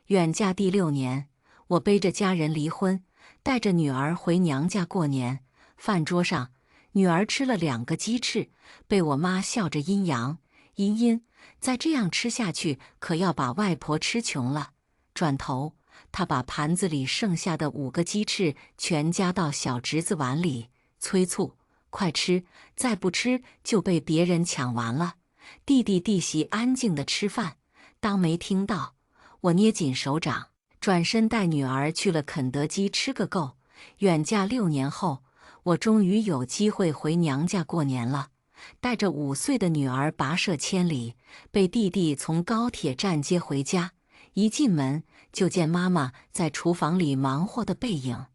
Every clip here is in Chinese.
远嫁第6年，我背着家人离婚，带着女儿回娘家过年。饭桌上，女儿吃了2个鸡翅，被我妈笑着阴阳：茵茵，再这样吃下去，可要把外婆吃穷了。转头，她把盘子里剩下的5个鸡翅全夹到小侄子碗里，催促：快吃，再不吃就被别人抢完了。弟弟弟媳安静地吃饭，当没听到。我捏紧手掌，转身带女儿去了肯德基吃个够。远嫁6年后，我终于有机会回娘家过年了。带着5岁的女儿跋涉千里，被弟弟从高铁站接回家。一进门就见妈妈在厨房里忙活的背影，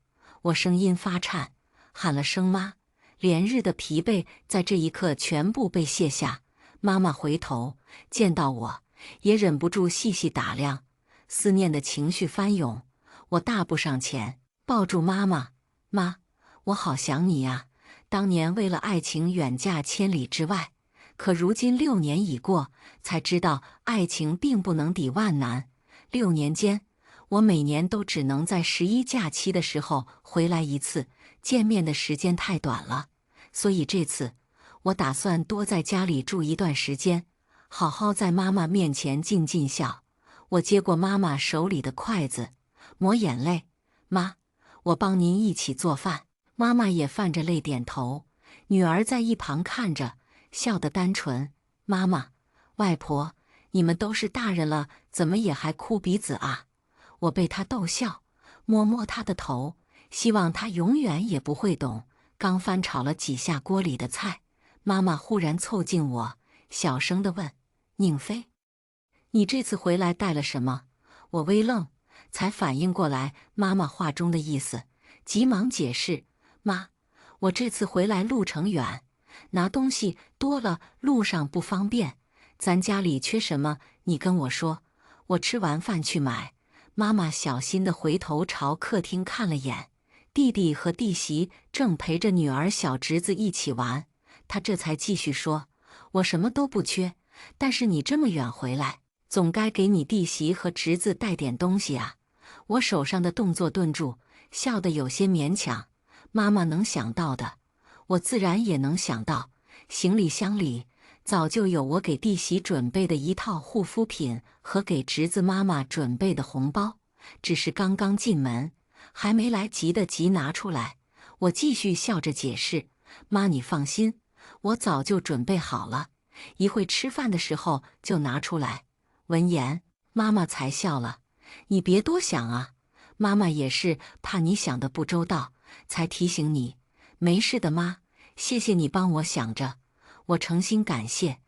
我声音发颤，喊了声妈。连日的疲惫在这一刻全部被卸下。妈妈回头见到我，也忍不住细细打量，思念的情绪翻涌。我大步上前，抱住妈妈：妈，我好想你呀！当年为了爱情远嫁千里之外，可如今6年已过，才知道爱情并不能抵万难。6年间，我每年都只能在11假期的时候回来一次，见面的时间太短了。所以这次，我打算多在家里住一段时间，好好在妈妈面前尽尽孝。我接过妈妈手里的筷子，抹眼泪：妈，我帮您一起做饭。妈妈也泛着泪点头。女儿在一旁看着，笑得单纯：妈妈，外婆，你们都是大人了，怎么也还哭鼻子啊？我被她逗笑，摸摸她的头，希望她永远也不会懂。刚翻炒了几下锅里的菜，妈妈忽然凑近我，小声地问：宁妃，你这次回来带了什么？我微愣，才反应过来妈妈话中的意思，急忙解释：妈，我这次回来路程远，拿东西多了，路上不方便。咱家里缺什么，你跟我说，我吃完饭去买。妈妈小心地回头朝客厅看了眼，弟弟和弟媳正陪着女儿小侄子一起玩，她这才继续说：我什么都不缺，但是你这么远回来，总该给你弟媳和侄子带点东西啊。我手上的动作顿住，笑得有些勉强。妈妈能想到的，我自然也能想到。行李箱里早就有我给弟媳准备的一套护肤品和给侄子妈妈准备的红包，只是刚刚进门，还没来及拿出来。我继续笑着解释：妈，你放心，我早就准备好了，一会吃饭的时候就拿出来。闻言，妈妈才笑了：你别多想啊，妈妈也是怕你想得不周到，才提醒你。没事的妈，谢谢你帮我想着，我诚心感谢。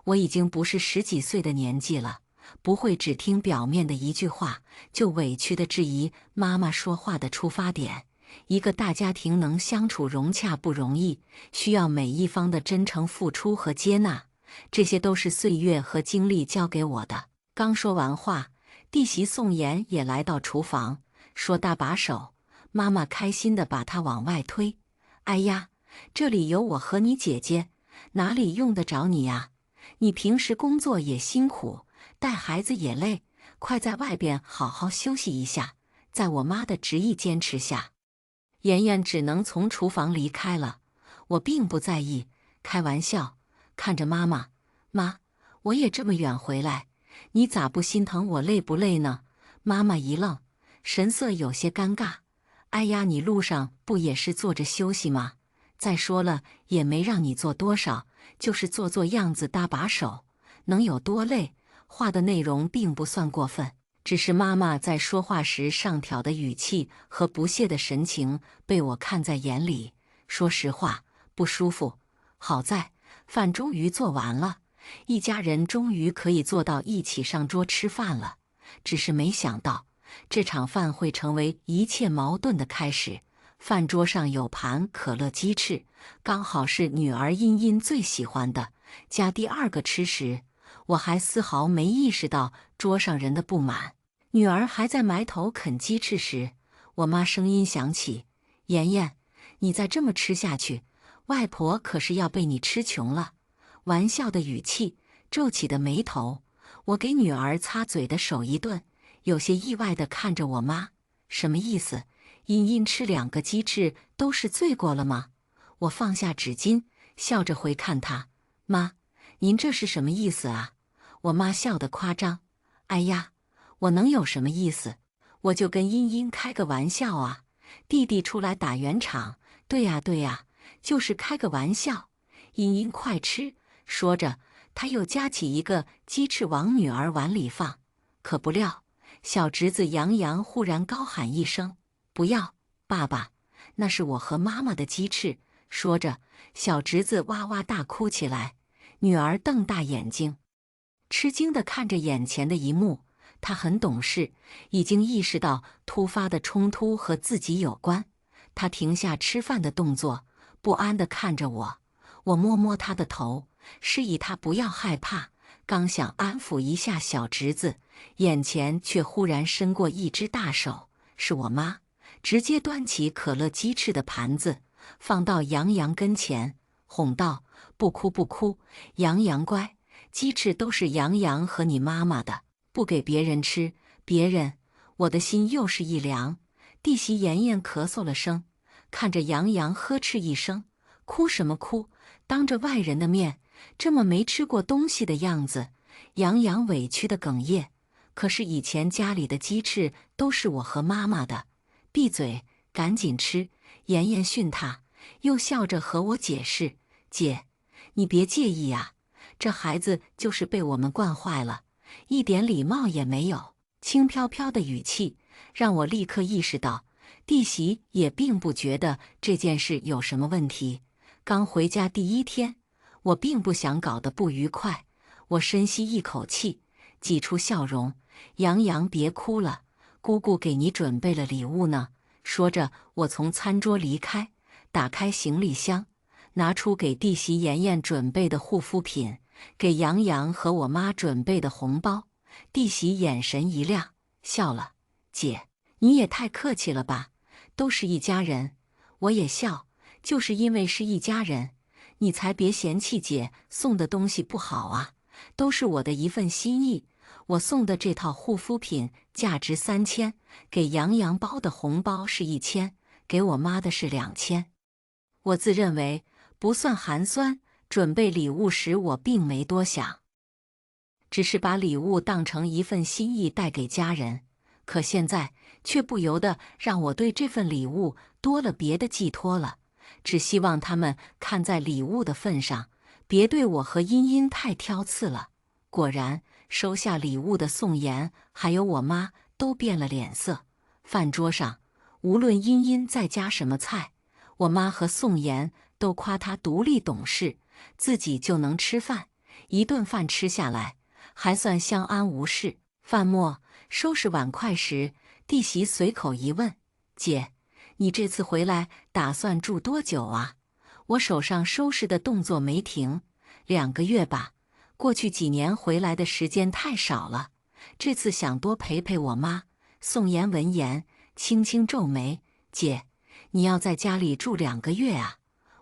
我已经不是10几岁的年纪了，不会只听表面的一句话就委屈地质疑妈妈说话的出发点。一个大家庭能相处融洽不容易，需要每一方的真诚付出和接纳，这些都是岁月和经历教给我的。刚说完话，弟媳宋妍也来到厨房，说搭把手。妈妈开心地把她往外推：哎呀，这里有我和你姐姐，哪里用得着你呀？你平时工作也辛苦，带孩子也累，快在外边好好休息一下。在我妈的执意坚持下，妍妍只能从厨房离开了。我并不在意，开玩笑看着妈妈：妈，我也这么远回来，你咋不心疼我累不累呢？妈妈一愣，神色有些尴尬：哎呀，你路上不也是坐着休息吗？再说了，也没让你做多少，就是做样子搭把手，能有多累？话的内容并不算过分，只是妈妈在说话时上挑的语气和不屑的神情被我看在眼里。说实话，不舒服。好在饭终于做完了，一家人终于可以坐到一起上桌吃饭了。只是没想到，这场饭会成为一切矛盾的开始。饭桌上有盘可乐鸡翅，刚好是女儿茵茵最喜欢的。加第2个吃时，我还丝毫没意识到桌上人的不满。女儿还在埋头啃鸡翅时，我妈声音响起：妍妍，你再这么吃下去，外婆可是要被你吃穷了。玩笑的语气，皱起的眉头，我给女儿擦嘴的手一顿：有些意外地看着我妈，什么意思？茵茵吃2个鸡翅都是罪过了吗？我放下纸巾，笑着回看她，妈，您这是什么意思啊？我妈笑得夸张，哎呀，我能有什么意思？我就跟茵茵开个玩笑啊，弟弟出来打圆场，对呀对呀，就是开个玩笑。茵茵快吃，说着，她又夹起一个鸡翅往女儿碗里放，可不料，小侄子杨洋忽然高喊一声：“不要，爸爸，那是我和妈妈的鸡翅。”说着，小侄子哇哇大哭起来。女儿瞪大眼睛，吃惊地看着眼前的一幕。她很懂事，已经意识到突发的冲突和自己有关。她停下吃饭的动作，不安地看着我。我摸摸她的头，示意她不要害怕。刚想安抚一下小侄子，眼前却忽然伸过一只大手，是我妈，直接端起可乐鸡翅的盘子，放到杨洋跟前，哄道：“不哭不哭，杨洋乖，鸡翅都是杨洋和你妈妈的，不给别人吃。别人……”我的心又是一凉。弟媳妍妍咳嗽了声，看着杨洋呵斥一声：“哭什么哭？当着外人的面，这么没吃过东西的样子。”杨洋委屈的哽咽。可是以前家里的鸡翅都是我和妈妈的。闭嘴，赶紧吃！妍妍训他，又笑着和我解释：“姐，你别介意啊，这孩子就是被我们惯坏了，一点礼貌也没有。”轻飘飘的语气让我立刻意识到，弟媳也并不觉得这件事有什么问题。刚回家第1天，我并不想搞得不愉快。我深吸一口气，挤出笑容：“洋洋，别哭了，姑姑给你准备了礼物呢。”说着，我从餐桌离开，打开行李箱，拿出给弟媳妍妍准备的护肤品，给杨洋和我妈准备的红包。弟媳眼神一亮，笑了：“姐，你也太客气了吧，都是一家人。”我也笑，就是因为是一家人，你才别嫌弃姐送的东西不好啊，都是我的一份心意。我送的这套护肤品价值3000，给杨洋包的红包是1000，给我妈的是2000。我自认为不算寒酸，准备礼物时我并没多想，只是把礼物当成一份心意带给家人。可现在却不由得让我对这份礼物多了别的寄托了，只希望他们看在礼物的份上，别对我和茵茵太挑刺了。果然，收下礼物的宋妍还有我妈都变了脸色。饭桌上，无论茵茵再加什么菜，我妈和宋妍都夸她独立懂事，自己就能吃饭，一顿饭吃下来还算相安无事。饭末收拾碗筷时，弟媳随口一问：“姐，你这次回来打算住多久啊？”我手上收拾的动作没停，2个月吧。过去几年回来的时间太少了，这次想多陪陪我妈。宋妍闻言轻轻皱眉：“姐，你要在家里住2个月啊？”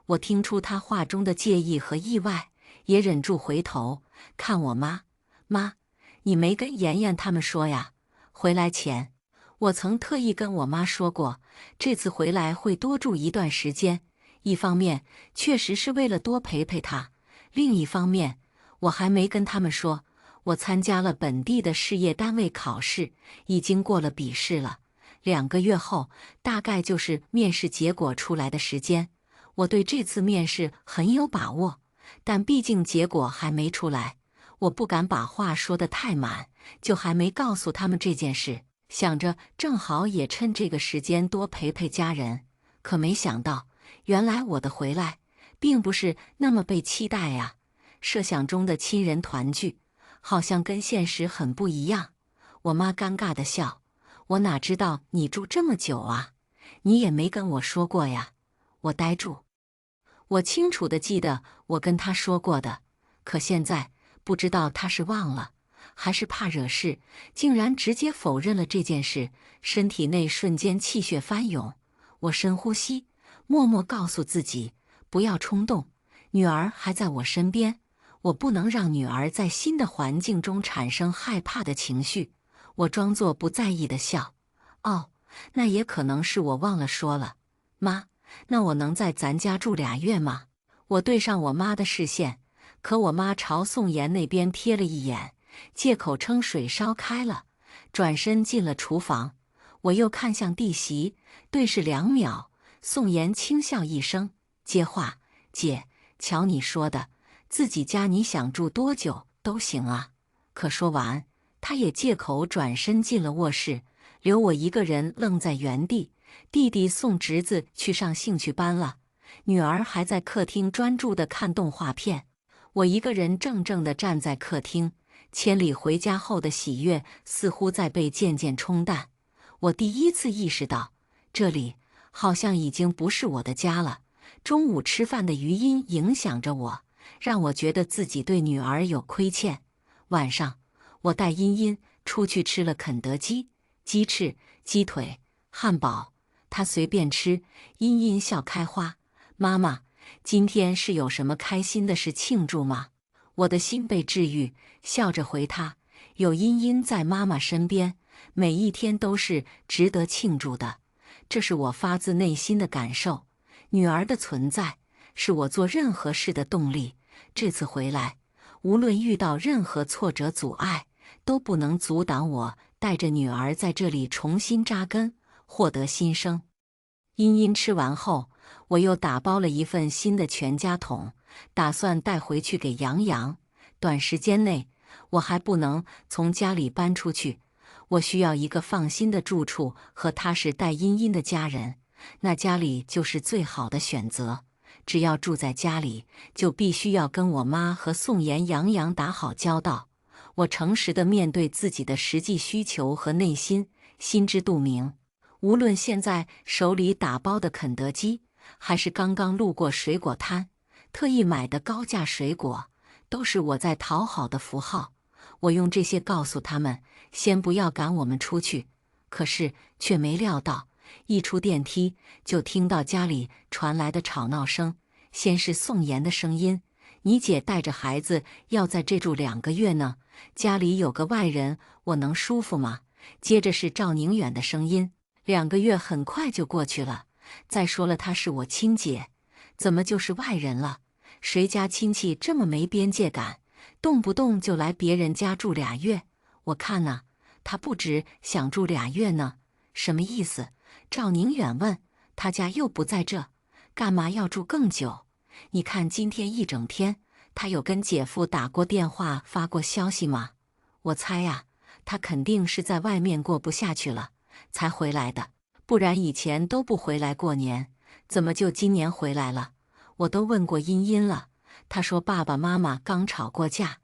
我听出她话中的介意和意外，也忍住回头看我妈：“妈，你没跟妍妍他们说呀？”回来前，我曾特意跟我妈说过，这次回来会多住一段时间。一方面确实是为了多陪陪她，另一方面我还没跟他们说，我参加了本地的事业单位考试，已经过了笔试了。2个月后，大概就是面试结果出来的时间。我对这次面试很有把握，但毕竟结果还没出来，我不敢把话说得太满，就还没告诉他们这件事，想着正好也趁这个时间多陪陪家人。可没想到，原来我的回来并不是那么被期待呀。设想中的亲人团聚，好像跟现实很不一样。我妈尴尬地笑：“我哪知道你住这么久啊？你也没跟我说过呀。”我呆住。我清楚地记得我跟她说过的，可现在不知道她是忘了，还是怕惹事，竟然直接否认了这件事。身体内瞬间气血翻涌，我深呼吸，默默告诉自己不要冲动，女儿还在我身边，我不能让女儿在新的环境中产生害怕的情绪。我装作不在意的笑。哦，那也可能是我忘了说了。妈，那我能在咱家住2月吗？我对上我妈的视线，可我妈朝宋妍那边瞥了一眼，借口称水烧开了，转身进了厨房。我又看向弟媳，对视2秒，宋妍轻笑一声，接话：“姐，瞧你说的，自己家你想住多久都行啊。”可说完，她也借口转身进了卧室，留我一个人愣在原地。弟弟送侄子去上兴趣班了，女儿还在客厅专注地看动画片。我一个人怔怔地站在客厅，千里回家后的喜悦似乎在被渐渐冲淡。我第一次意识到，这里好像已经不是我的家了。中午吃饭的余音影响着我，让我觉得自己对女儿有亏欠。晚上，我带茵茵出去吃了肯德基、鸡翅、鸡腿、汉堡，她随便吃。茵茵笑开花：“妈妈，今天是有什么开心的事庆祝吗？”我的心被治愈，笑着回她：“有茵茵在妈妈身边，每一天都是值得庆祝的。”这是我发自内心的感受。女儿的存在是我做任何事的动力。这次回来，无论遇到任何挫折阻碍，都不能阻挡我带着女儿在这里重新扎根，获得新生。茵茵吃完后，我又打包了一份新的全家桶，打算带回去给杨洋。短时间内，我还不能从家里搬出去，我需要一个放心的住处和踏实带茵茵的家人。那家里就是最好的选择。只要住在家里，就必须要跟我妈和宋妍、杨洋打好交道。我诚实的面对自己的实际需求和内心，心知肚明。无论现在手里打包的肯德基，还是刚刚路过水果摊，特意买的高价水果，都是我在讨好的符号。我用这些告诉他们，先不要赶我们出去。可是却没料到，一出电梯就听到家里传来的吵闹声。先是宋妍的声音：“你姐带着孩子要在这住2个月呢，家里有个外人，我能舒服吗？”接着是赵宁远的声音：“2个月很快就过去了，再说了，她是我亲姐，怎么就是外人了？谁家亲戚这么没边界感，动不动就来别人家住2月？我看呢，他不止想住2月呢。”什么意思？赵宁远问。他家又不在这，干嘛要住更久？你看今天一整天，他有跟姐夫打过电话发过消息吗？我猜呀，他肯定是在外面过不下去了才回来的，不然以前都不回来过年，怎么就今年回来了？我都问过茵茵了，她说爸爸妈妈刚吵过架。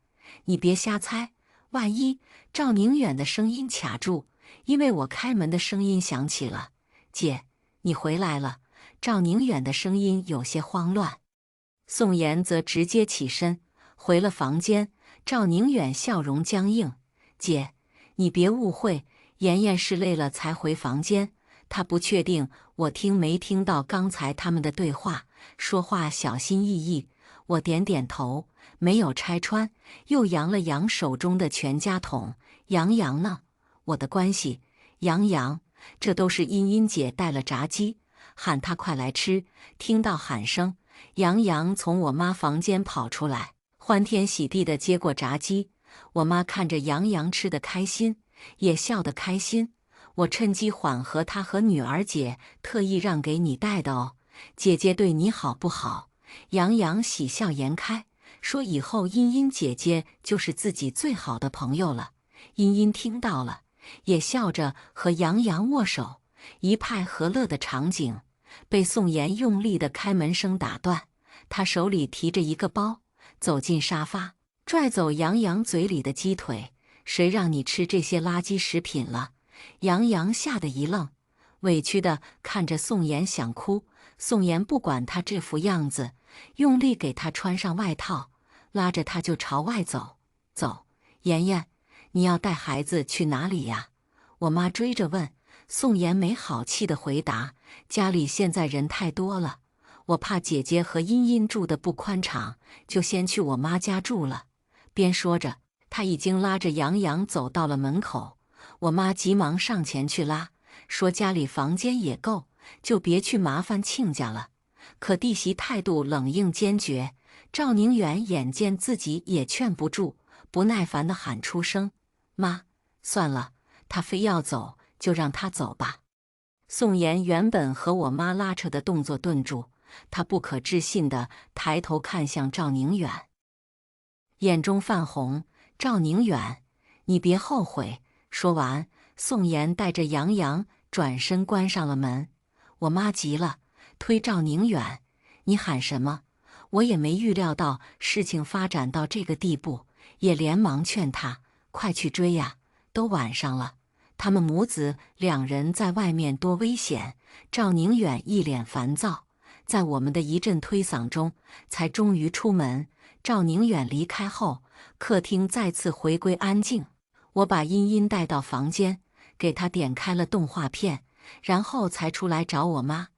你别瞎猜，万一……赵宁远的声音卡住，因为我开门的声音响起了。姐，你回来了。赵宁远的声音有些慌乱。宋妍则直接起身回了房间。赵宁远笑容僵硬：“姐，你别误会，妍妍是累了才回房间。”他不确定我听没听到刚才他们的对话，说话小心翼翼。我点点头，没有拆穿，又扬了扬手中的全家桶。杨洋呢？我的关系，杨洋，这都是茵茵姐带了炸鸡，喊他快来吃。听到喊声，杨洋从我妈房间跑出来，欢天喜地地接过炸鸡。我妈看着杨洋吃得开心，也笑得开心。我趁机缓和他和女儿姐特意让给你带的哦，姐姐对你好不好？杨洋喜笑颜开，说以后茵茵姐姐就是自己最好的朋友了。茵茵听到了，也笑着和杨洋握手，一派和乐的场景被宋妍用力的开门声打断。她手里提着一个包，走进沙发，拽走杨洋嘴里的鸡腿。谁让你吃这些垃圾食品了？杨洋吓得一愣，委屈地看着宋妍想哭。宋妍不管他这副样子，用力给他穿上外套，拉着他就朝外走。走，妍妍，你要带孩子去哪里呀？我妈追着问。宋妍没好气地回答：家里现在人太多了，我怕姐姐和茵茵住得不宽敞，就先去我妈家住了。边说着，她已经拉着杨洋走到了门口。我妈急忙上前去拉，说家里房间也够，就别去麻烦亲家了。可弟媳态度冷硬坚决，赵宁远眼见自己也劝不住，不耐烦地喊出声：“妈，算了，他非要走，就让他走吧。”宋妍原本和我妈拉扯的动作顿住，她不可置信地抬头看向赵宁远，眼中泛红。赵宁远，你别后悔。说完，宋妍带着杨洋转身关上了门。我妈急了，推赵宁远：“你喊什么？”我也没预料到事情发展到这个地步，也连忙劝他：“快去追呀，都晚上了。”他们母子两人在外面多危险！赵宁远一脸烦躁，在我们的一阵推搡中，才终于出门。赵宁远离开后，客厅再次回归安静。我把茵茵带到房间，给她点开了动画片，然后才出来找我妈。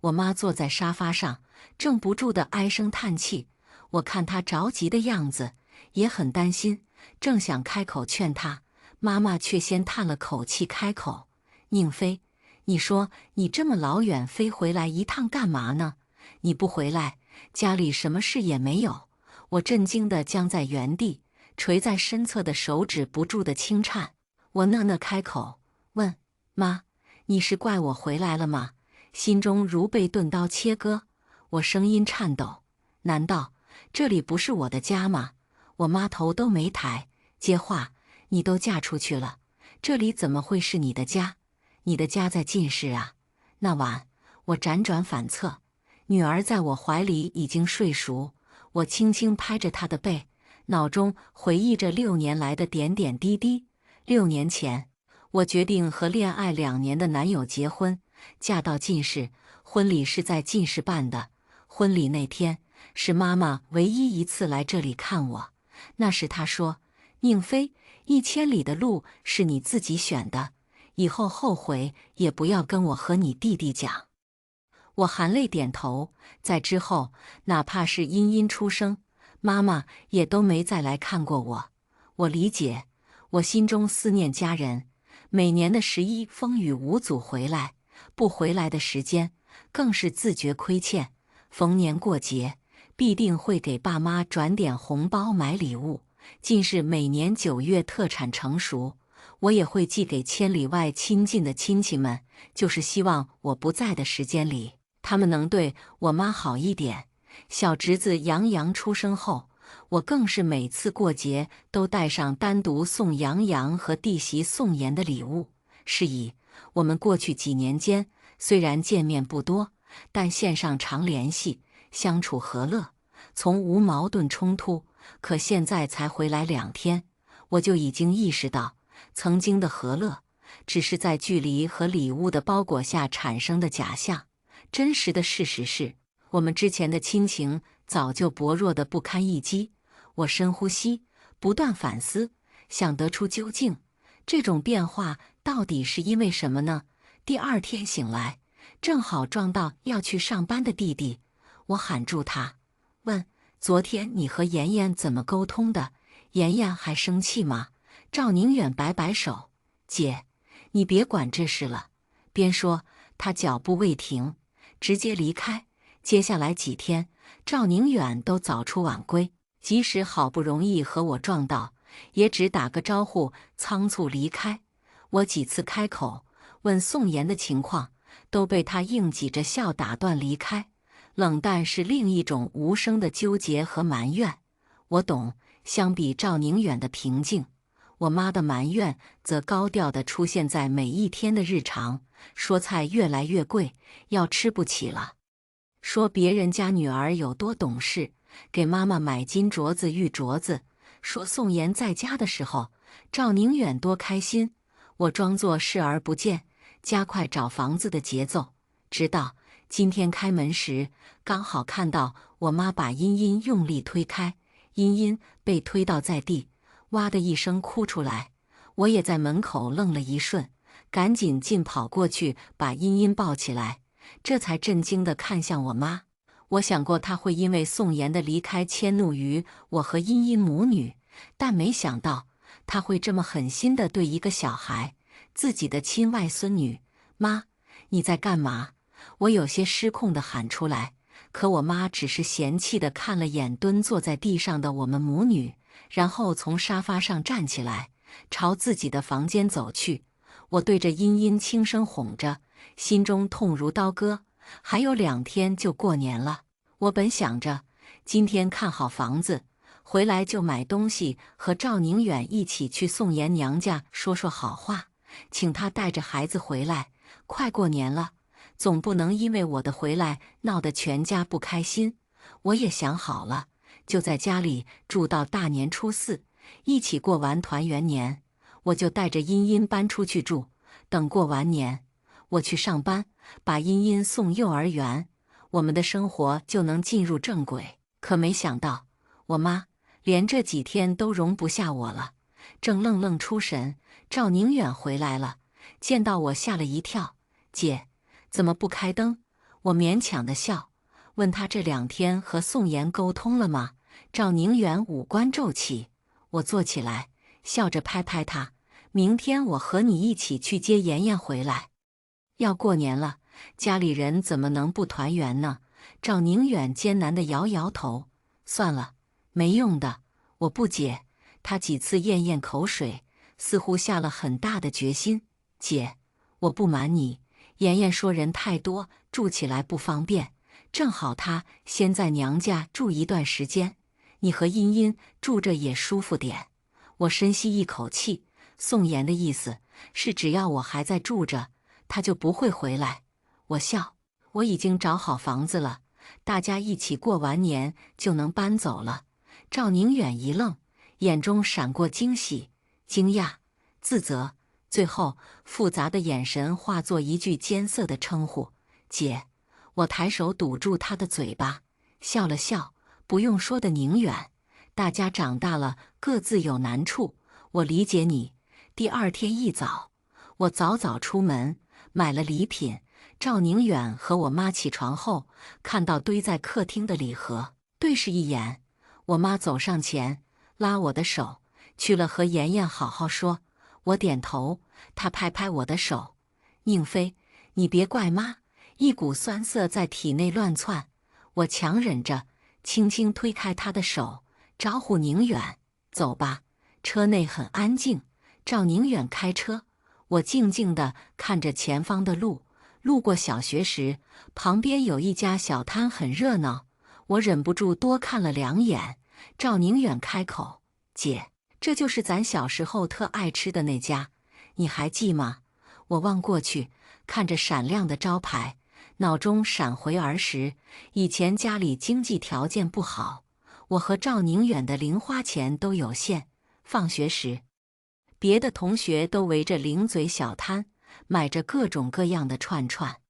我妈坐在沙发上，正不住地唉声叹气。我看她着急的样子，也很担心，正想开口劝她，妈妈却先叹了口气，开口：“宁飞，你说你这么老远飞回来一趟干嘛呢？你不回来，家里什么事也没有。”我震惊地僵在原地，垂在身侧的手指不住地轻颤。我讷讷开口问：“妈，你是怪我回来了吗？”心中如被钝刀切割，我声音颤抖：“难道这里不是我的家吗？”我妈头都没抬，接话：“你都嫁出去了，这里怎么会是你的家？你的家在晋市啊。”那晚，我辗转反侧，女儿在我怀里已经睡熟，我轻轻拍着她的背，脑中回忆着6年来的点点滴滴。6年前，我决定和恋爱2年的男友结婚，嫁到晋市，婚礼是在晋市办的。婚礼那天，是妈妈唯一一次来这里看我。那时她说：“宁飞，1000里的路是你自己选的，以后后悔也不要跟我和你弟弟讲。”我含泪点头。在之后，哪怕是茵茵出生，妈妈也都没再来看过我。我理解，我心中思念家人。每年的11风雨无阻回来，不回来的时间更是自觉亏欠。逢年过节，必定会给爸妈转点红包买礼物。近是每年9月特产成熟，我也会寄给千里外亲近的亲戚们，就是希望我不在的时间里，他们能对我妈好一点。小侄子杨洋出生后，我更是每次过节都带上单独送杨洋和弟媳宋妍的礼物。是以，我们过去几年间虽然见面不多，但线上常联系，相处和乐，从无矛盾冲突。可现在才回来2天，我就已经意识到，曾经的和乐只是在距离和礼物的包裹下产生的假象。真实的事实是，我们之前的亲情早就薄弱得不堪一击。我深呼吸，不断反思，想得出究竟。这种变化到底是因为什么呢？第2天醒来，正好撞到要去上班的弟弟，我喊住他，问：“昨天你和妍妍怎么沟通的？妍妍还生气吗？”赵宁远摆摆手：“姐，你别管这事了。”边说，他脚步未停，直接离开。接下来几天，赵宁远都早出晚归，即使好不容易和我撞到，也只打个招呼，仓促离开。我几次开口问宋妍的情况，都被他硬挤着笑打断离开。冷淡是另一种无声的纠结和埋怨。我懂，相比赵宁远的平静，我妈的埋怨则高调地出现在每一天的日常。说菜越来越贵，要吃不起了；说别人家女儿有多懂事，给妈妈买金镯子玉镯子；说宋妍在家的时候，赵宁远多开心。我装作视而不见，加快找房子的节奏，直到今天开门时，刚好看到我妈把茵茵用力推开，茵茵被推倒在地，哇的一声哭出来。我也在门口愣了一瞬，赶紧进跑过去把茵茵抱起来，这才震惊地看向我妈。我想过她会因为宋妍的离开迁怒于我和茵茵母女，但没想到她会这么狠心地对一个小孩，自己的亲外孙女。妈，你在干嘛？我有些失控地喊出来，可我妈只是嫌弃地看了眼蹲坐在地上的我们母女，然后从沙发上站起来，朝自己的房间走去。我对着茵茵轻声哄着，心中痛如刀割。还有2天就过年了，我本想着今天看好房子，回来就买东西，和赵宁远一起去宋妍娘家说说好话，请她带着孩子回来。快过年了，总不能因为我的回来闹得全家不开心。我也想好了，就在家里住到大年初4，一起过完团圆年。我就带着茵茵搬出去住，等过完年，我去上班，把茵茵送幼儿园，我们的生活就能进入正轨。可没想到，我妈连这几天都容不下我了，正愣愣出神，赵宁远回来了，见到我吓了一跳：“姐，怎么不开灯？”我勉强的笑，问他这2天和宋妍沟通了吗？赵宁远五官皱起，我坐起来，笑着拍拍他：“明天我和你一起去接妍妍回来。要过年了，家里人怎么能不团圆呢？”赵宁远艰难地摇摇头：“算了，没用的，我不解。”他几次咽咽口水，似乎下了很大的决心：“姐，我不瞒你，妍妍说人太多，住起来不方便，正好她先在娘家住一段时间，你和茵茵住着也舒服点。”我深吸一口气，宋妍的意思是只要我还在住着，她就不会回来。我笑：“我已经找好房子了，大家一起过完年就能搬走了。”赵宁远一愣，眼中闪过惊喜、惊讶、自责，最后复杂的眼神化作一句艰涩的称呼：“姐。”我抬手堵住他的嘴巴，笑了笑：“不用说的，宁远，大家长大了，各自有难处，我理解你。”第2天一早，我早早出门买了礼品。赵宁远和我妈起床后，看到堆在客厅的礼盒，对视一眼。我妈走上前，拉我的手：“去了和妍妍好好说。”我点头，她拍拍我的手：“宁飞，你别怪妈。”一股酸涩在体内乱窜，我强忍着，轻轻推开她的手，招呼宁远：“走吧。”车内很安静，赵宁远开车，我静静地看着前方的路。路过小学时，旁边有一家小摊很热闹，我忍不住多看了2眼。赵宁远开口：“姐，这就是咱小时候特爱吃的那家，你还记吗？”我望过去，看着闪亮的招牌，脑中闪回儿时。以前家里经济条件不好，我和赵宁远的零花钱都有限。放学时，别的同学都围着零嘴小摊，买着各种各样的串串，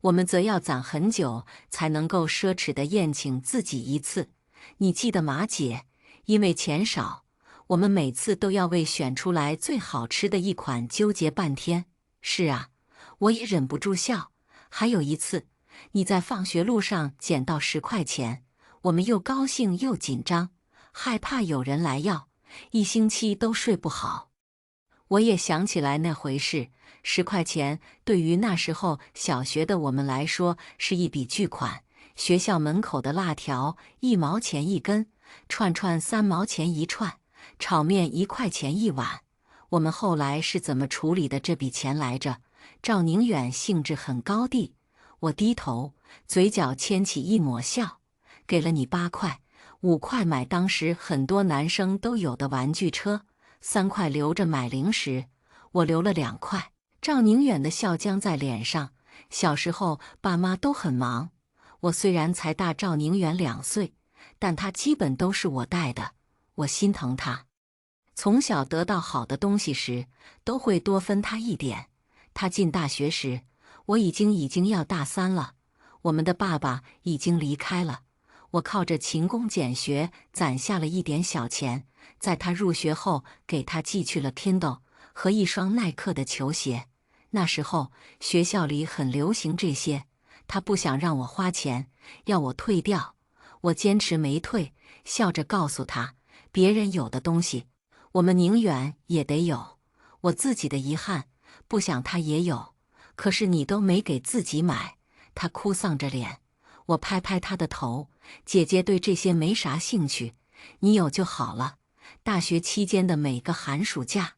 我们则要攒很久才能够奢侈地宴请自己一次。你记得吗，姐？因为钱少，我们每次都要为选出来最好吃的一款纠结半天。是啊，我也忍不住笑。还有一次，你在放学路上捡到10块钱，我们又高兴又紧张，害怕有人来要，1星期都睡不好。我也想起来那回事，10块钱对于那时候小学的我们来说是一笔巨款。学校门口的辣条1毛钱1根，串串3毛钱一串，炒面1块钱1碗。我们后来是怎么处理的这笔钱来着？赵宁远兴致很高地，我低头，嘴角牵起一抹笑：“给了你8块，5块买当时很多男生都有的玩具车，3块留着买零食，我留了2块。”赵宁远的笑僵在脸上。小时候爸妈都很忙，我虽然才大赵宁远2岁，但他基本都是我带的，我心疼他。从小得到好的东西时，都会多分他一点。他进大学时，我已经要大3了，我们的爸爸已经离开了，我靠着勤工俭学攒下了一点小钱，在他入学后给他寄去了 Kindle 和一双耐克的球鞋。那时候学校里很流行这些，他不想让我花钱，要我退掉，我坚持没退，笑着告诉他，别人有的东西，我们宁远也得有。我自己的遗憾，不想他也有。可是你都没给自己买。他哭丧着脸，我拍拍他的头，姐姐对这些没啥兴趣，你有就好了。大学期间的每个寒暑假，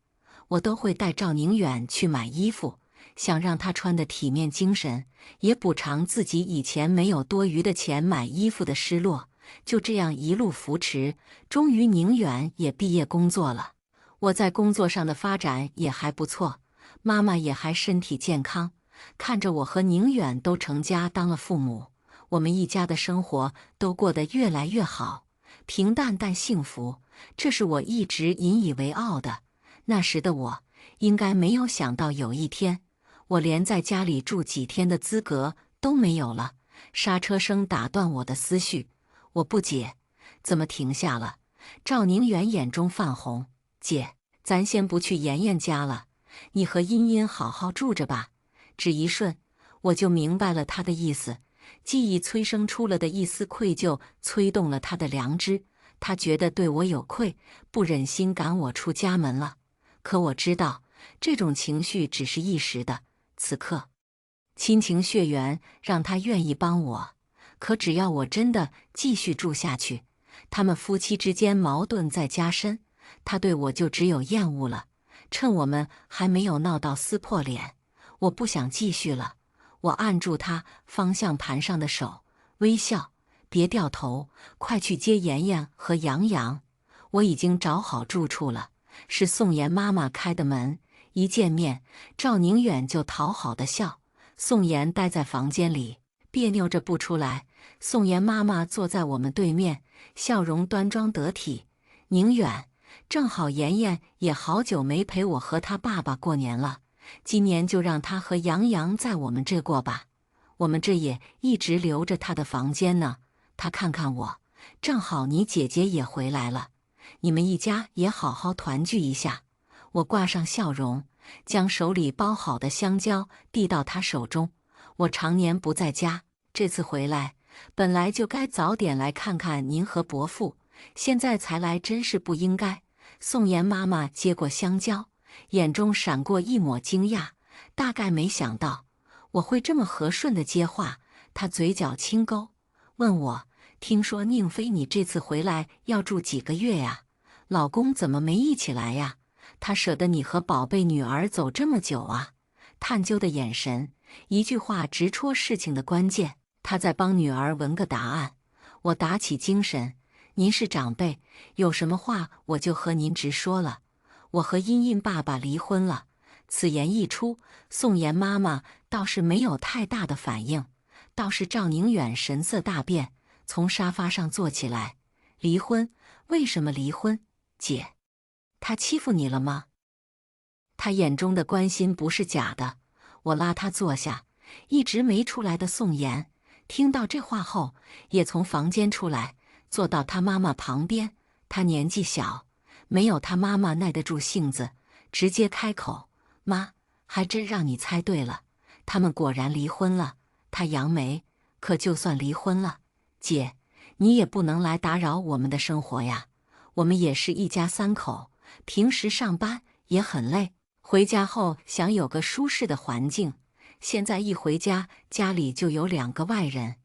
我都会带赵宁远去买衣服，想让他穿得体面精神，也补偿自己以前没有多余的钱买衣服的失落。就这样一路扶持，终于宁远也毕业工作了。我在工作上的发展也还不错，妈妈也还身体健康。看着我和宁远都成家当了父母，我们一家的生活都过得越来越好，平淡但幸福，这是我一直引以为傲的。那时的我应该没有想到有一天，我连在家里住几天的资格都没有了。刹车声打断我的思绪，我不解，怎么停下了？赵宁远眼中泛红，姐，咱先不去妍妍家了，你和茵茵好好住着吧。只一瞬，我就明白了他的意思。记忆催生出了的一丝愧疚，催动了他的良知。他觉得对我有愧，不忍心赶我出家门了。可我知道，这种情绪只是一时的。此刻，亲情血缘让他愿意帮我。可只要我真的继续住下去，他们夫妻之间矛盾再加深，他对我就只有厌恶了。趁我们还没有闹到撕破脸，我不想继续了。我按住他方向盘上的手，微笑，别掉头，快去接妍妍和杨洋。我已经找好住处了，是宋妍妈妈开的门。一见面，赵宁远就讨好的笑。宋妍待在房间里，别扭着不出来。宋妍妈妈坐在我们对面，笑容端庄得体。宁远，正好妍妍也好久没陪我和他爸爸过年了。今年就让他和杨洋在我们这过吧，我们这也一直留着他的房间呢。他看看我，正好你姐姐也回来了，你们一家也好好团聚一下。我挂上笑容，将手里包好的香蕉递到他手中。我常年不在家，这次回来本来就该早点来看看您和伯父，现在才来真是不应该。宋妍妈妈接过香蕉，眼中闪过一抹惊讶，大概没想到我会这么和顺的接话。她嘴角轻勾，问我：“听说宁妃你这次回来要住几个月呀？老公怎么没一起来呀？他舍得你和宝贝女儿走这么久啊？”探究的眼神，一句话直戳事情的关键。他在帮女儿闻个答案。我打起精神：“您是长辈，有什么话我就和您直说了。我和茵茵爸爸离婚了。”此言一出，宋妍妈妈倒是没有太大的反应，倒是赵宁远神色大变，从沙发上坐起来：“离婚？为什么离婚？姐，他欺负你了吗？”他眼中的关心不是假的。我拉他坐下。一直没出来的宋妍听到这话后，也从房间出来，坐到他妈妈旁边。他年纪小，没有他妈妈耐得住性子，直接开口：“妈，还真让你猜对了，他们果然离婚了。”他扬眉：“可就算离婚了，姐，你也不能来打扰我们的生活呀。我们也是一家三口，平时上班也很累，回家后想有个舒适的环境。现在一回家，家里就有2个外人，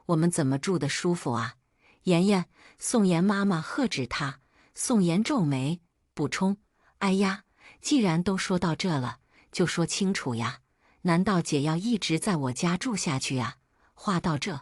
我们怎么住得舒服啊？”妍妍，宋妍妈妈喝止他。宋妍皱眉，补充：“哎呀，既然都说到这了，就说清楚呀。难道姐要一直在我家住下去呀？”话到这，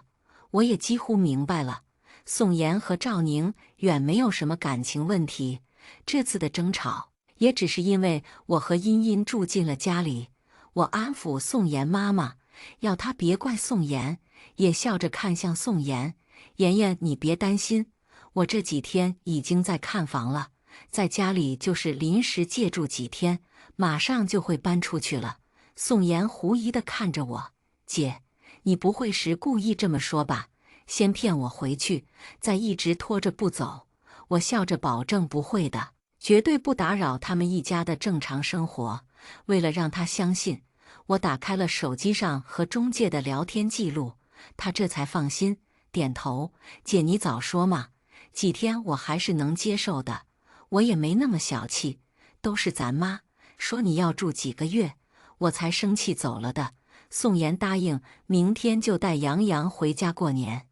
我也几乎明白了。宋妍和赵宁远没有什么感情问题，这次的争吵也只是因为我和茵茵住进了家里。我安抚宋妍妈妈，要她别怪宋妍，也笑着看向宋妍：“妍妍，你别担心，我这几天已经在看房了，在家里就是临时借住几天，马上就会搬出去了。”宋妍狐疑地看着我：“姐，你不会是故意这么说吧？先骗我回去，再一直拖着不走？”我笑着保证不会的，绝对不打扰他们一家的正常生活。为了让他相信，我打开了手机上和中介的聊天记录，他这才放心，点头：“姐，你早说嘛，几天我还是能接受的。我也没那么小气，都是咱妈，说你要住几个月，我才生气走了的。宋妍答应明天就带杨洋回家过年。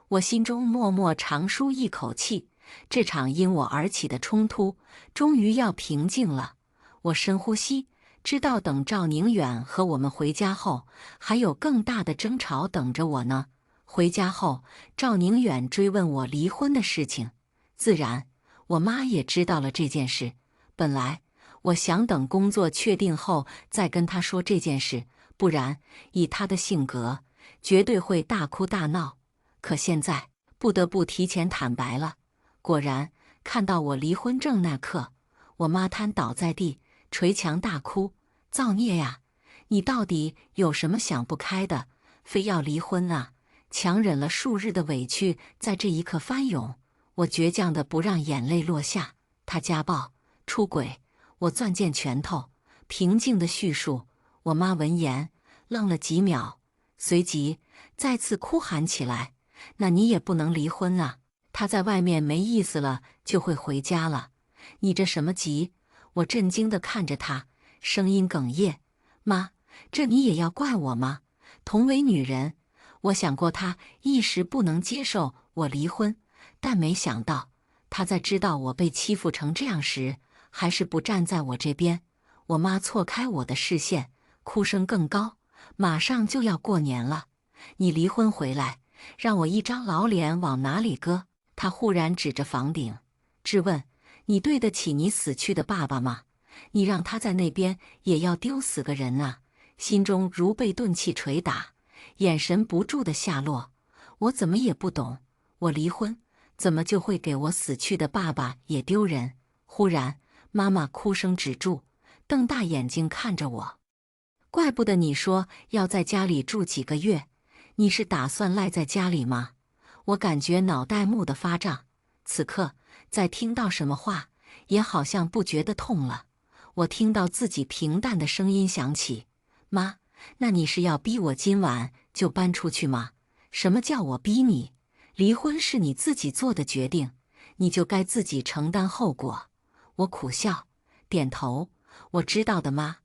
我心中默默长舒一口气，这场因我而起的冲突终于要平静了。我深呼吸，知道等赵宁远和我们回家后，还有更大的争吵等着我呢。回家后，赵宁远追问我离婚的事情，自然，我妈也知道了这件事。本来我想等工作确定后再跟她说这件事，不然以她的性格，绝对会大哭大闹。可现在不得不提前坦白了。果然，看到我离婚证那刻，我妈瘫倒在地，捶墙大哭：“造孽呀！你到底有什么想不开的，非要离婚啊？”强忍了数日的委屈，在这一刻翻涌。我倔强的不让眼泪落下。他家暴、出轨，我攥剑拳头，平静的叙述。我妈闻言愣了几秒，随即再次哭喊起来：“那你也不能离婚啊！他在外面没意思了，就会回家了。你这什么急？”我震惊地看着他，声音哽咽：“妈，这你也要怪我吗？同为女人，我想过他一时不能接受我离婚，但没想到他在知道我被欺负成这样时，还是不站在我这边。”我妈错开我的视线，哭声更高：“马上就要过年了，你离婚回来，让我一张老脸往哪里搁？”她忽然指着房顶，质问：“你对得起你死去的爸爸吗？你让他在那边也要丢死个人啊！”心中如被钝器捶打，眼神不住的下落。我怎么也不懂，我离婚怎么就会给我死去的爸爸也丢人？忽然，妈妈哭声止住，瞪大眼睛看着我：“怪不得你说要在家里住几个月，你是打算赖在家里吗？”我感觉脑袋木得发胀，此刻再听到什么话，也好像不觉得痛了。我听到自己平淡的声音响起：“妈，那你是要逼我今晚就搬出去吗？什么叫我逼你？离婚是你自己做的决定，你就该自己承担后果。”我苦笑，点头：“我知道的，妈。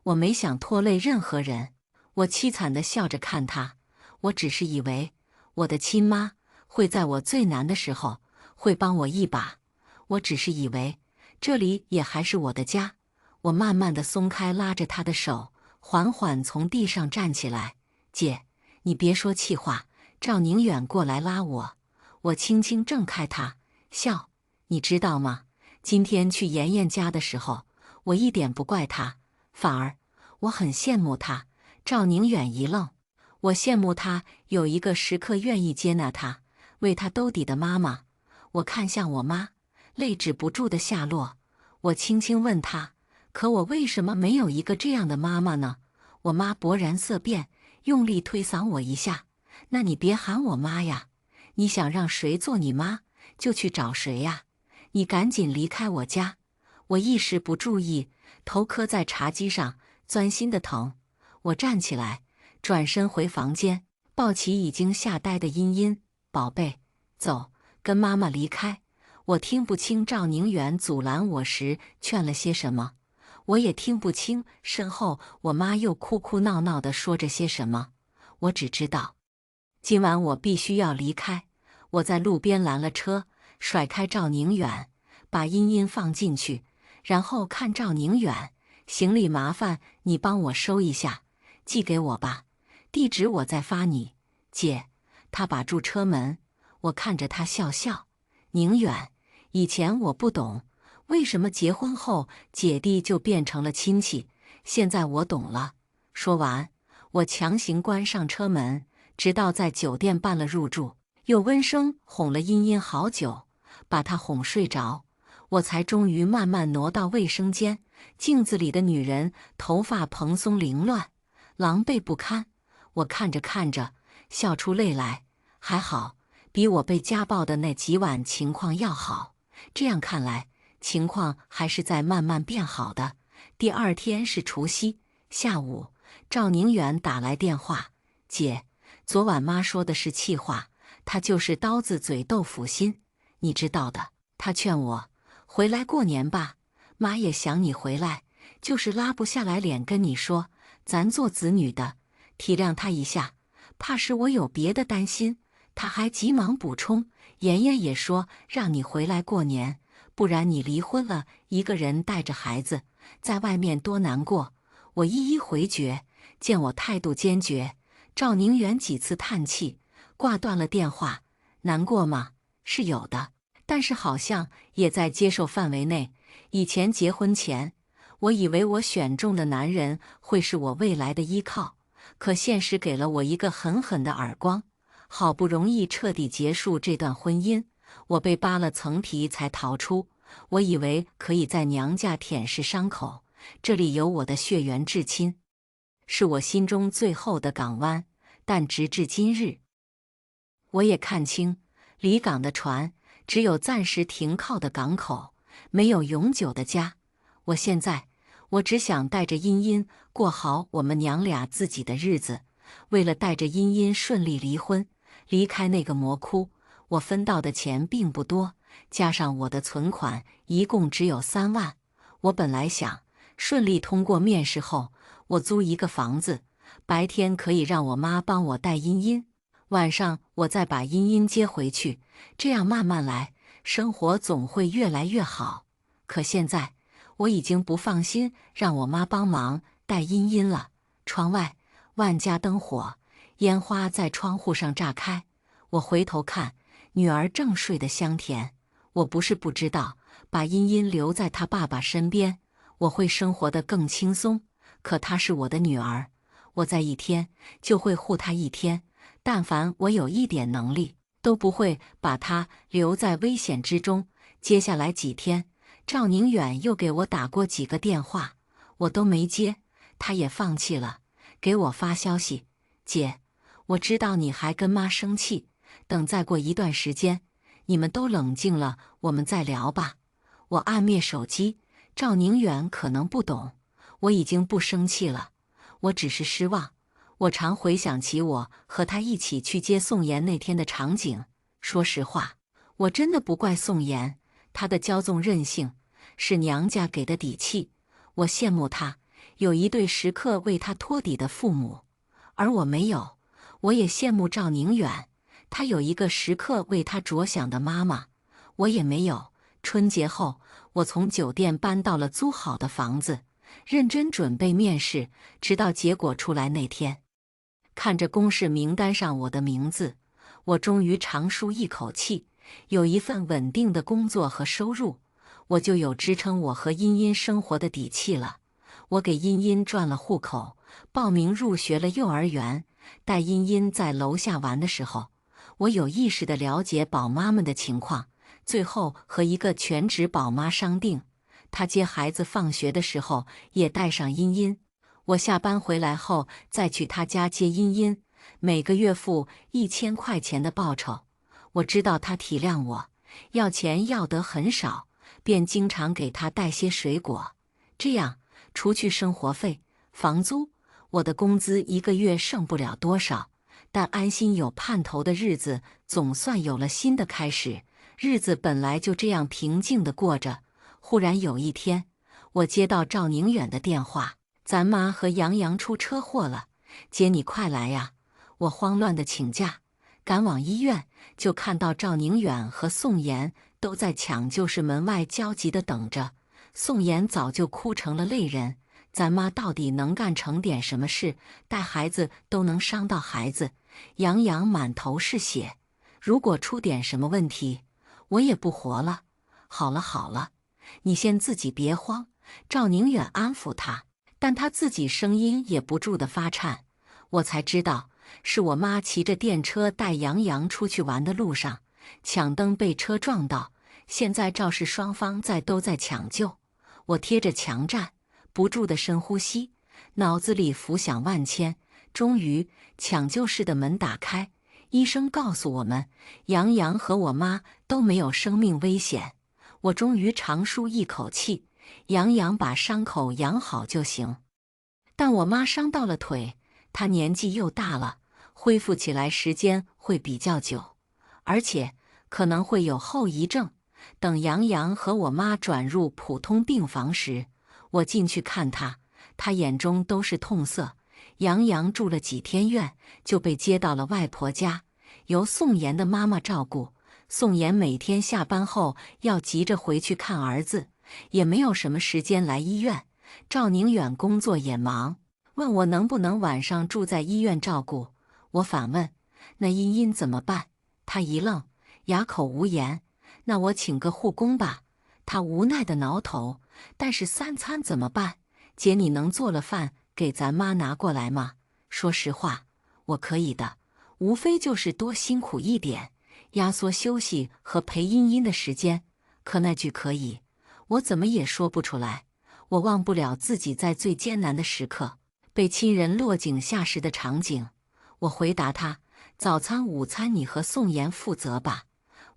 我没想拖累任何人。”我凄惨地笑着看他，我只是以为我的亲妈会在我最难的时候会帮我一把，我只是以为这里也还是我的家。我慢慢地松开拉着他的手，缓缓从地上站起来：“姐，你别说气话。”赵宁远过来拉我，我轻轻挣开他，笑：“你知道吗？今天去妍妍家的时候，我一点不怪她，反而我很羡慕她。”赵宁远一愣：“我羡慕她有一个时刻愿意接纳她、为她兜底的妈妈。”我看向我妈，泪止不住的下落。我轻轻问她：“可我为什么没有一个这样的妈妈呢？”我妈勃然色变，用力推搡我一下：“那你别喊我妈呀！你想让谁做你妈，就去找谁呀！你赶紧离开我家！”我一时不注意，头磕在茶几上，钻心的疼。我站起来，转身回房间，抱起已经吓呆的茵茵：“宝贝，走，跟妈妈离开。”我听不清赵宁远阻拦我时劝了些什么，我也听不清身后我妈又哭哭闹闹地说着些什么。我只知道，今晚我必须要离开。我在路边拦了车，甩开赵宁远，把茵茵放进去，然后看赵宁远：“行李麻烦你帮我收一下，寄给我吧，地址我再发你。”姐，他把住车门，我看着他笑笑：“宁远，以前我不懂，为什么结婚后姐弟就变成了亲戚，现在我懂了。”说完，我强行关上车门，直到在酒店办了入住，又温声哄了茵茵好久，把她哄睡着，我才终于慢慢挪到卫生间。镜子里的女人头发蓬松凌乱，狼狈不堪。我看着看着，笑出泪来。还好，比我被家暴的那几晚情况要好。这样看来，情况还是在慢慢变好的。第二天是除夕下午，赵宁远打来电话：“姐，昨晚妈说的是气话，她就是刀子嘴豆腐心，你知道的。她劝我回来过年吧，妈也想你回来，就是拉不下来脸跟你说，咱做子女的，体谅他一下，怕是我有别的担心。他还急忙补充，妍妍也说让你回来过年，不然你离婚了，一个人带着孩子，在外面多难过。我一一回绝，见我态度坚决，赵宁远几次叹气，挂断了电话。难过吗？是有的，但是好像也在接受范围内。以前结婚前，我以为我选中的男人会是我未来的依靠，可现实给了我一个狠狠的耳光。好不容易彻底结束这段婚姻，我被扒了层皮才逃出。我以为可以在娘家舔舐伤口，这里有我的血缘至亲，是我心中最后的港湾。但直至今日，我也看清，离港的船只有暂时停靠的港口，没有永久的家。我只想带着茵茵过好我们娘俩自己的日子。为了带着茵茵顺利离婚，离开那个魔窟，我分到的钱并不多，加上我的存款一共只有3万。我本来想顺利通过面试后，我租一个房子，白天可以让我妈帮我带茵茵，晚上我再把茵茵接回去，这样慢慢来，生活总会越来越好。可现在我已经不放心让我妈帮忙带茵茵了。窗外万家灯火，烟花在窗户上炸开。我回头看，女儿正睡得香甜。我不是不知道，把茵茵留在她爸爸身边，我会生活得更轻松。可她是我的女儿，我在一天就会护她一天。但凡我有一点能力，都不会把她留在危险之中。接下来几天，赵宁远又给我打过几个电话，我都没接，他也放弃了。给我发消息，姐，我知道你还跟妈生气，等再过一段时间，你们都冷静了，我们再聊吧。我按灭手机，赵宁远可能不懂，我已经不生气了，我只是失望。我常回想起我和他一起去接宋妍那天的场景，说实话，我真的不怪宋妍，她的骄纵任性是娘家给的底气。我羡慕她有一对时刻为他托底的父母，而我没有。我也羡慕赵宁远，他有一个时刻为他着想的妈妈，我也没有。春节后，我从酒店搬到了租好的房子，认真准备面试，直到结果出来那天，看着公示名单上我的名字，我终于长舒一口气。有一份稳定的工作和收入，我就有支撑我和茵茵生活的底气了。我给茵茵转了户口，报名入学了幼儿园。带茵茵在楼下玩的时候，我有意识地了解宝妈们的情况，最后和一个全职宝妈商定，她接孩子放学的时候也带上茵茵，我下班回来后再去她家接茵茵，每个月付1000块钱的报酬。我知道她体谅我，要钱要得很少，便经常给她带些水果，这样除去生活费、房租，我的工资一个月剩不了多少，但安心有盼头的日子总算有了新的开始。日子本来就这样平静地过着，忽然有一天，我接到赵宁远的电话，咱妈和杨洋出车祸了，姐你快来呀！我慌乱地请假，赶往医院，就看到赵宁远和宋妍都在抢救室门外焦急地等着。宋妍早就哭成了泪人，咱妈到底能干成点什么事？带孩子都能伤到孩子。杨洋满头是血，如果出点什么问题，我也不活了。好了好了，你先自己别慌。赵宁远安抚他，但他自己声音也不住地发颤。我才知道，是我妈骑着电车带杨洋出去玩的路上，抢灯被车撞到，现在肇事双方都在抢救。我贴着墙站，不住地深呼吸，脑子里浮想万千。终于，抢救室的门打开，医生告诉我们，杨洋和我妈都没有生命危险。我终于长舒一口气，杨洋把伤口养好就行。但我妈伤到了腿，她年纪又大了，恢复起来时间会比较久，而且可能会有后遗症。等杨洋和我妈转入普通病房时，我进去看他，他眼中都是痛色。杨洋住了几天院，就被接到了外婆家，由宋妍的妈妈照顾。宋妍每天下班后要急着回去看儿子，也没有什么时间来医院。赵宁远工作也忙，问我能不能晚上住在医院照顾。我反问：“那茵茵怎么办？”他一愣，哑口无言。那我请个护工吧。他无奈地挠头。但是3餐怎么办？姐，你能做了饭给咱妈拿过来吗？说实话，我可以的，无非就是多辛苦一点，压缩休息和陪茵茵的时间。可那句可以，我怎么也说不出来。我忘不了自己在最艰难的时刻被亲人落井下石的场景。我回答他：早餐、午餐你和宋妍负责吧，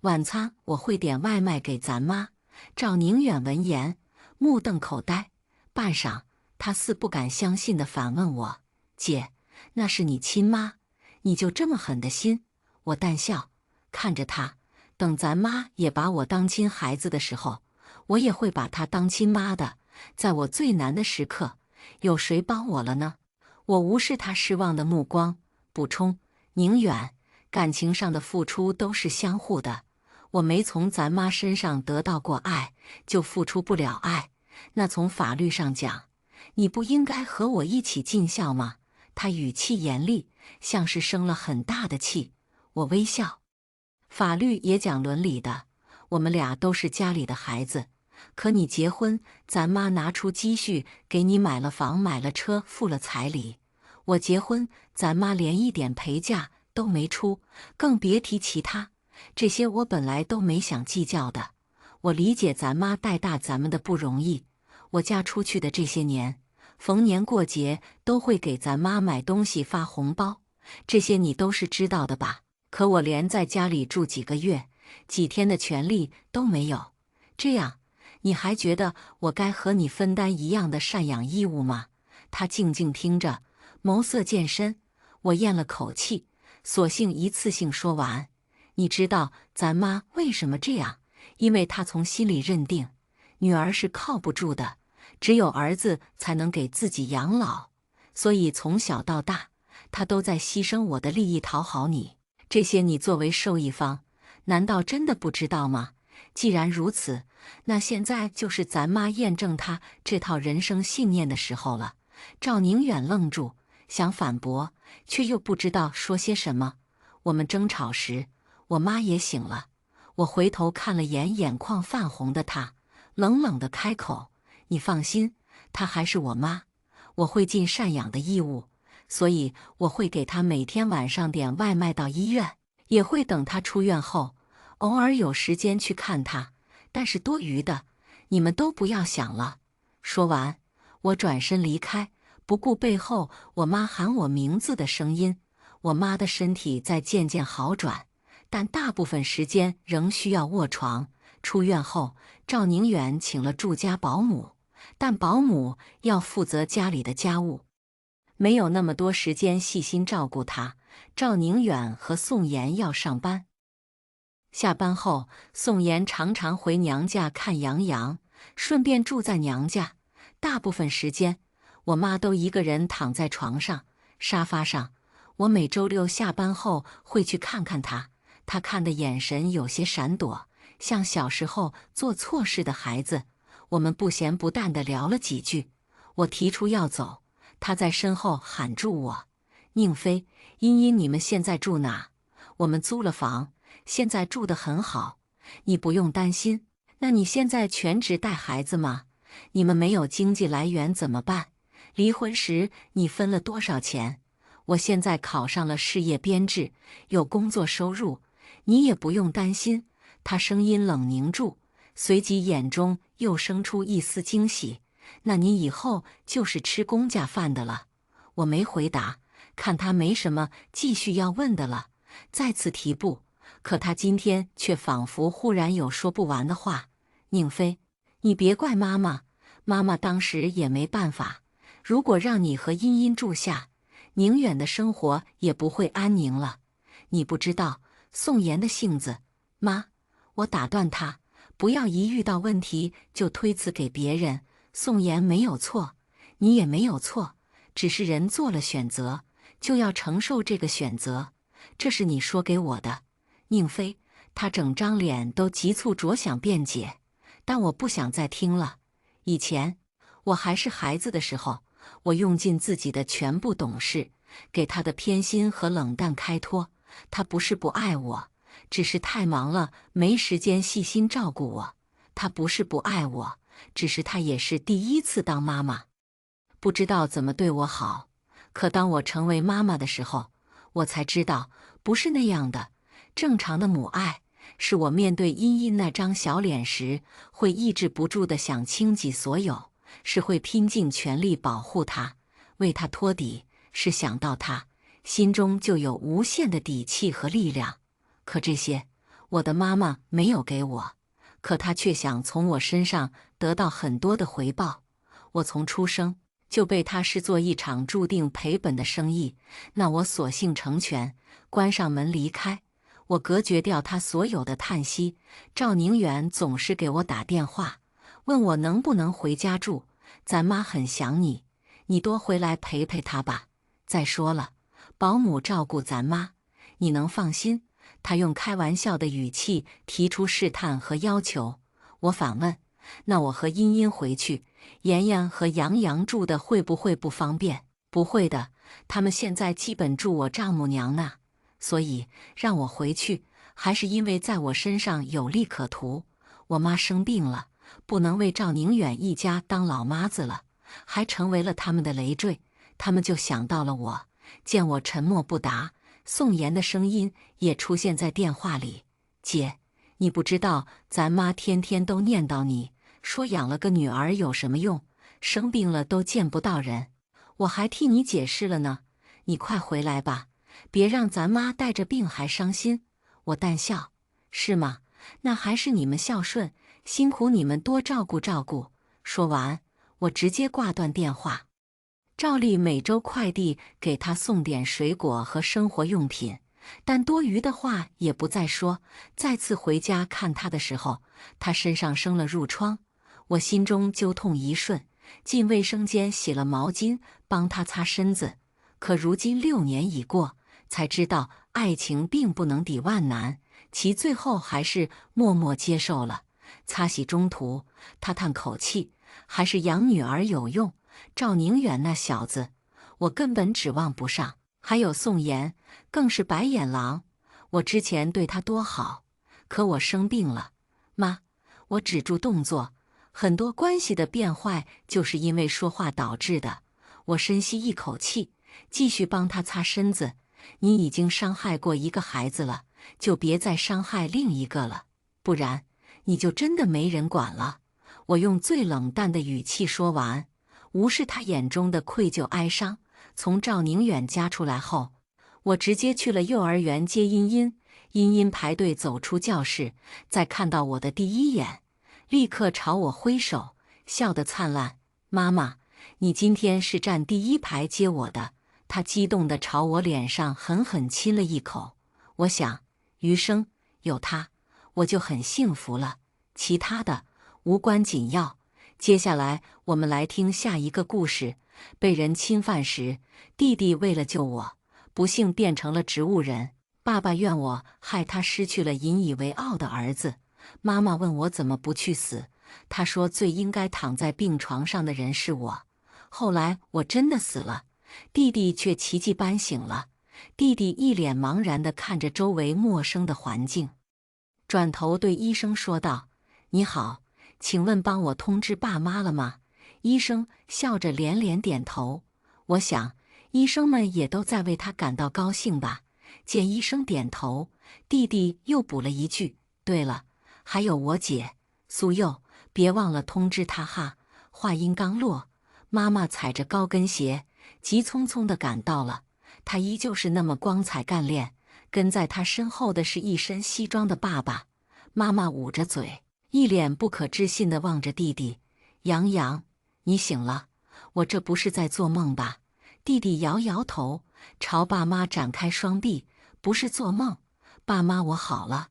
晚餐我会点外卖给咱妈。赵宁远闻言目瞪口呆，半晌，他似不敢相信地反问我：“姐，那是你亲妈？你就这么狠的心？”我淡笑，看着他，等咱妈也把我当亲孩子的时候，我也会把她当亲妈的。在我最难的时刻，有谁帮我了呢？我无视他失望的目光，补充：宁远，感情上的付出都是相互的。我没从咱妈身上得到过爱，就付出不了爱。那从法律上讲，你不应该和我一起尽孝吗？他语气严厉，像是生了很大的气。我微笑。法律也讲伦理的，我们俩都是家里的孩子。可你结婚，咱妈拿出积蓄给你买了房、买了车、付了彩礼。我结婚，咱妈连一点陪嫁都没出，更别提其他。这些我本来都没想计较的。我理解咱妈带大咱们的不容易。我嫁出去的这些年，逢年过节都会给咱妈买东西、发红包，这些你都是知道的吧？可我连在家里住几个月、几天的权利都没有。这样，你还觉得我该和你分担一样的赡养义务吗？他静静听着，眸色渐深。我咽了口气，索性一次性说完。你知道咱妈为什么这样？因为她从心里认定，女儿是靠不住的，只有儿子才能给自己养老。所以从小到大，她都在牺牲我的利益讨好你。这些你作为受益方，难道真的不知道吗？既然如此，那现在就是咱妈验证她这套人生信念的时候了。赵宁远愣住，想反驳，却又不知道说些什么。我们争吵时，我妈也醒了。我回头看了眼眼眶泛红的她，冷冷地开口：“你放心，她还是我妈，我会尽赡养的义务。所以我会给她每天晚上点外卖到医院，也会等她出院后，偶尔有时间去看她。但是多余的，你们都不要想了。”说完，我转身离开，不顾背后我妈喊我名字的声音。我妈的身体在渐渐好转，但大部分时间仍需要卧床。出院后，赵宁远请了住家保姆，但保姆要负责家里的家务，没有那么多时间细心照顾她。赵宁远和宋妍要上班，下班后，宋妍常常回娘家看杨洋，顺便住在娘家。大部分时间，我妈都一个人躺在床上、沙发上。我每周六下班后会去看看她，她看的眼神有些闪躲，像小时候做错事的孩子。我们不咸不淡地聊了几句，我提出要走，她在身后喊住我：“宁飞，茵茵，你们现在住哪？我们租了房，现在住得很好，你不用担心。那你现在全职带孩子吗？你们没有经济来源怎么办？离婚时你分了多少钱？我现在考上了事业编制，有工作收入，你也不用担心。”他声音冷凝住，随即眼中又生出一丝惊喜：“那你以后就是吃公家饭的了。”我没回答，看他没什么继续要问的了，再次提步。可他今天却仿佛忽然有说不完的话：“宁飞，你别怪妈妈，妈妈当时也没办法。如果让你和茵茵住下，宁远的生活也不会安宁了。你不知道宋妍的性子。”妈，我打断他：“不要一遇到问题就推辞给别人。宋妍没有错，你也没有错，只是人做了选择，就要承受这个选择。这是你说给我的。宁飞，他整张脸都急促着想辩解，但我不想再听了。以前我还是孩子的时候，我用尽自己的全部懂事，给他的偏心和冷淡开脱。他不是不爱我，只是太忙了，没时间细心照顾我。他不是不爱我，只是他也是第一次当妈妈，不知道怎么对我好。可当我成为妈妈的时候，我才知道不是那样的。正常的母爱，是我面对茵茵那张小脸时，会抑制不住的想倾己所有，是会拼尽全力保护她，为她托底，是想到她，心中就有无限的底气和力量。可这些，我的妈妈没有给我，可她却想从我身上得到很多的回报。我从出生就被她视作一场注定赔本的生意，那我索性成全，关上门离开。我隔绝掉他所有的叹息。赵宁远总是给我打电话，问我能不能回家住，咱妈很想你，你多回来陪陪她吧。再说了，保姆照顾咱妈，你能放心。他用开玩笑的语气提出试探和要求。我反问，那我和茵茵回去，妍妍和杨洋住的会不会不方便？不会的，他们现在基本住我丈母娘那。所以让我回去，还是因为在我身上有利可图。我妈生病了，不能为赵宁远一家当老妈子了，还成为了他们的累赘。他们就想到了我。见我沉默不答，宋妍的声音也出现在电话里：“姐，你不知道，咱妈天天都念叨你，说养了个女儿有什么用，生病了都见不到人。我还替你解释了呢，你快回来吧。别让咱妈带着病还伤心。”我淡笑：“是吗？那还是你们孝顺，辛苦你们多照顾照顾。”说完，我直接挂断电话。照例每周快递给他送点水果和生活用品，但多余的话也不再说。再次回家看他的时候，他身上生了褥疮，我心中揪痛一瞬，进卫生间洗了毛巾帮他擦身子。可如今6年已过，才知道爱情并不能抵万难，其最后还是默默接受了。擦洗中途，他叹口气，还是养女儿有用。赵宁远那小子，我根本指望不上。还有宋妍，更是白眼狼。我之前对他多好，可我生病了，妈，我止住动作。很多关系的变坏就是因为说话导致的。我深吸一口气，继续帮他擦身子。你已经伤害过一个孩子了，就别再伤害另一个了，不然你就真的没人管了。我用最冷淡的语气说完，无视他眼中的愧疚哀伤。从赵宁远家出来后，我直接去了幼儿园接茵茵。茵茵排队走出教室，在看到我的第一眼，立刻朝我挥手，笑得灿烂。妈妈，你今天是站第一排接我的。她激动地朝我脸上狠狠亲了一口。我想，余生有她，我就很幸福了，其他的无关紧要。接下来我们来听下一个故事。被人侵犯时，弟弟为了救我，不幸变成了植物人。爸爸怨我害他失去了引以为傲的儿子。妈妈问我怎么不去死，他说最应该躺在病床上的人是我。后来我真的死了，弟弟却奇迹般醒了。弟弟一脸茫然地看着周围陌生的环境，转头对医生说道：“你好，请问帮我通知爸妈了吗？”医生笑着连连点头。我想，医生们也都在为他感到高兴吧。见医生点头，弟弟又补了一句：“对了，还有我姐苏佑，别忘了通知她哈。”话音刚落，妈妈踩着高跟鞋，急匆匆地赶到了。她依旧是那么光彩干练，跟在她身后的是一身西装的爸爸。妈妈捂着嘴，一脸不可置信地望着弟弟：“杨洋，你醒了，我这不是在做梦吧？”弟弟摇摇头，朝爸妈展开双臂：“不是做梦，爸妈，我好了，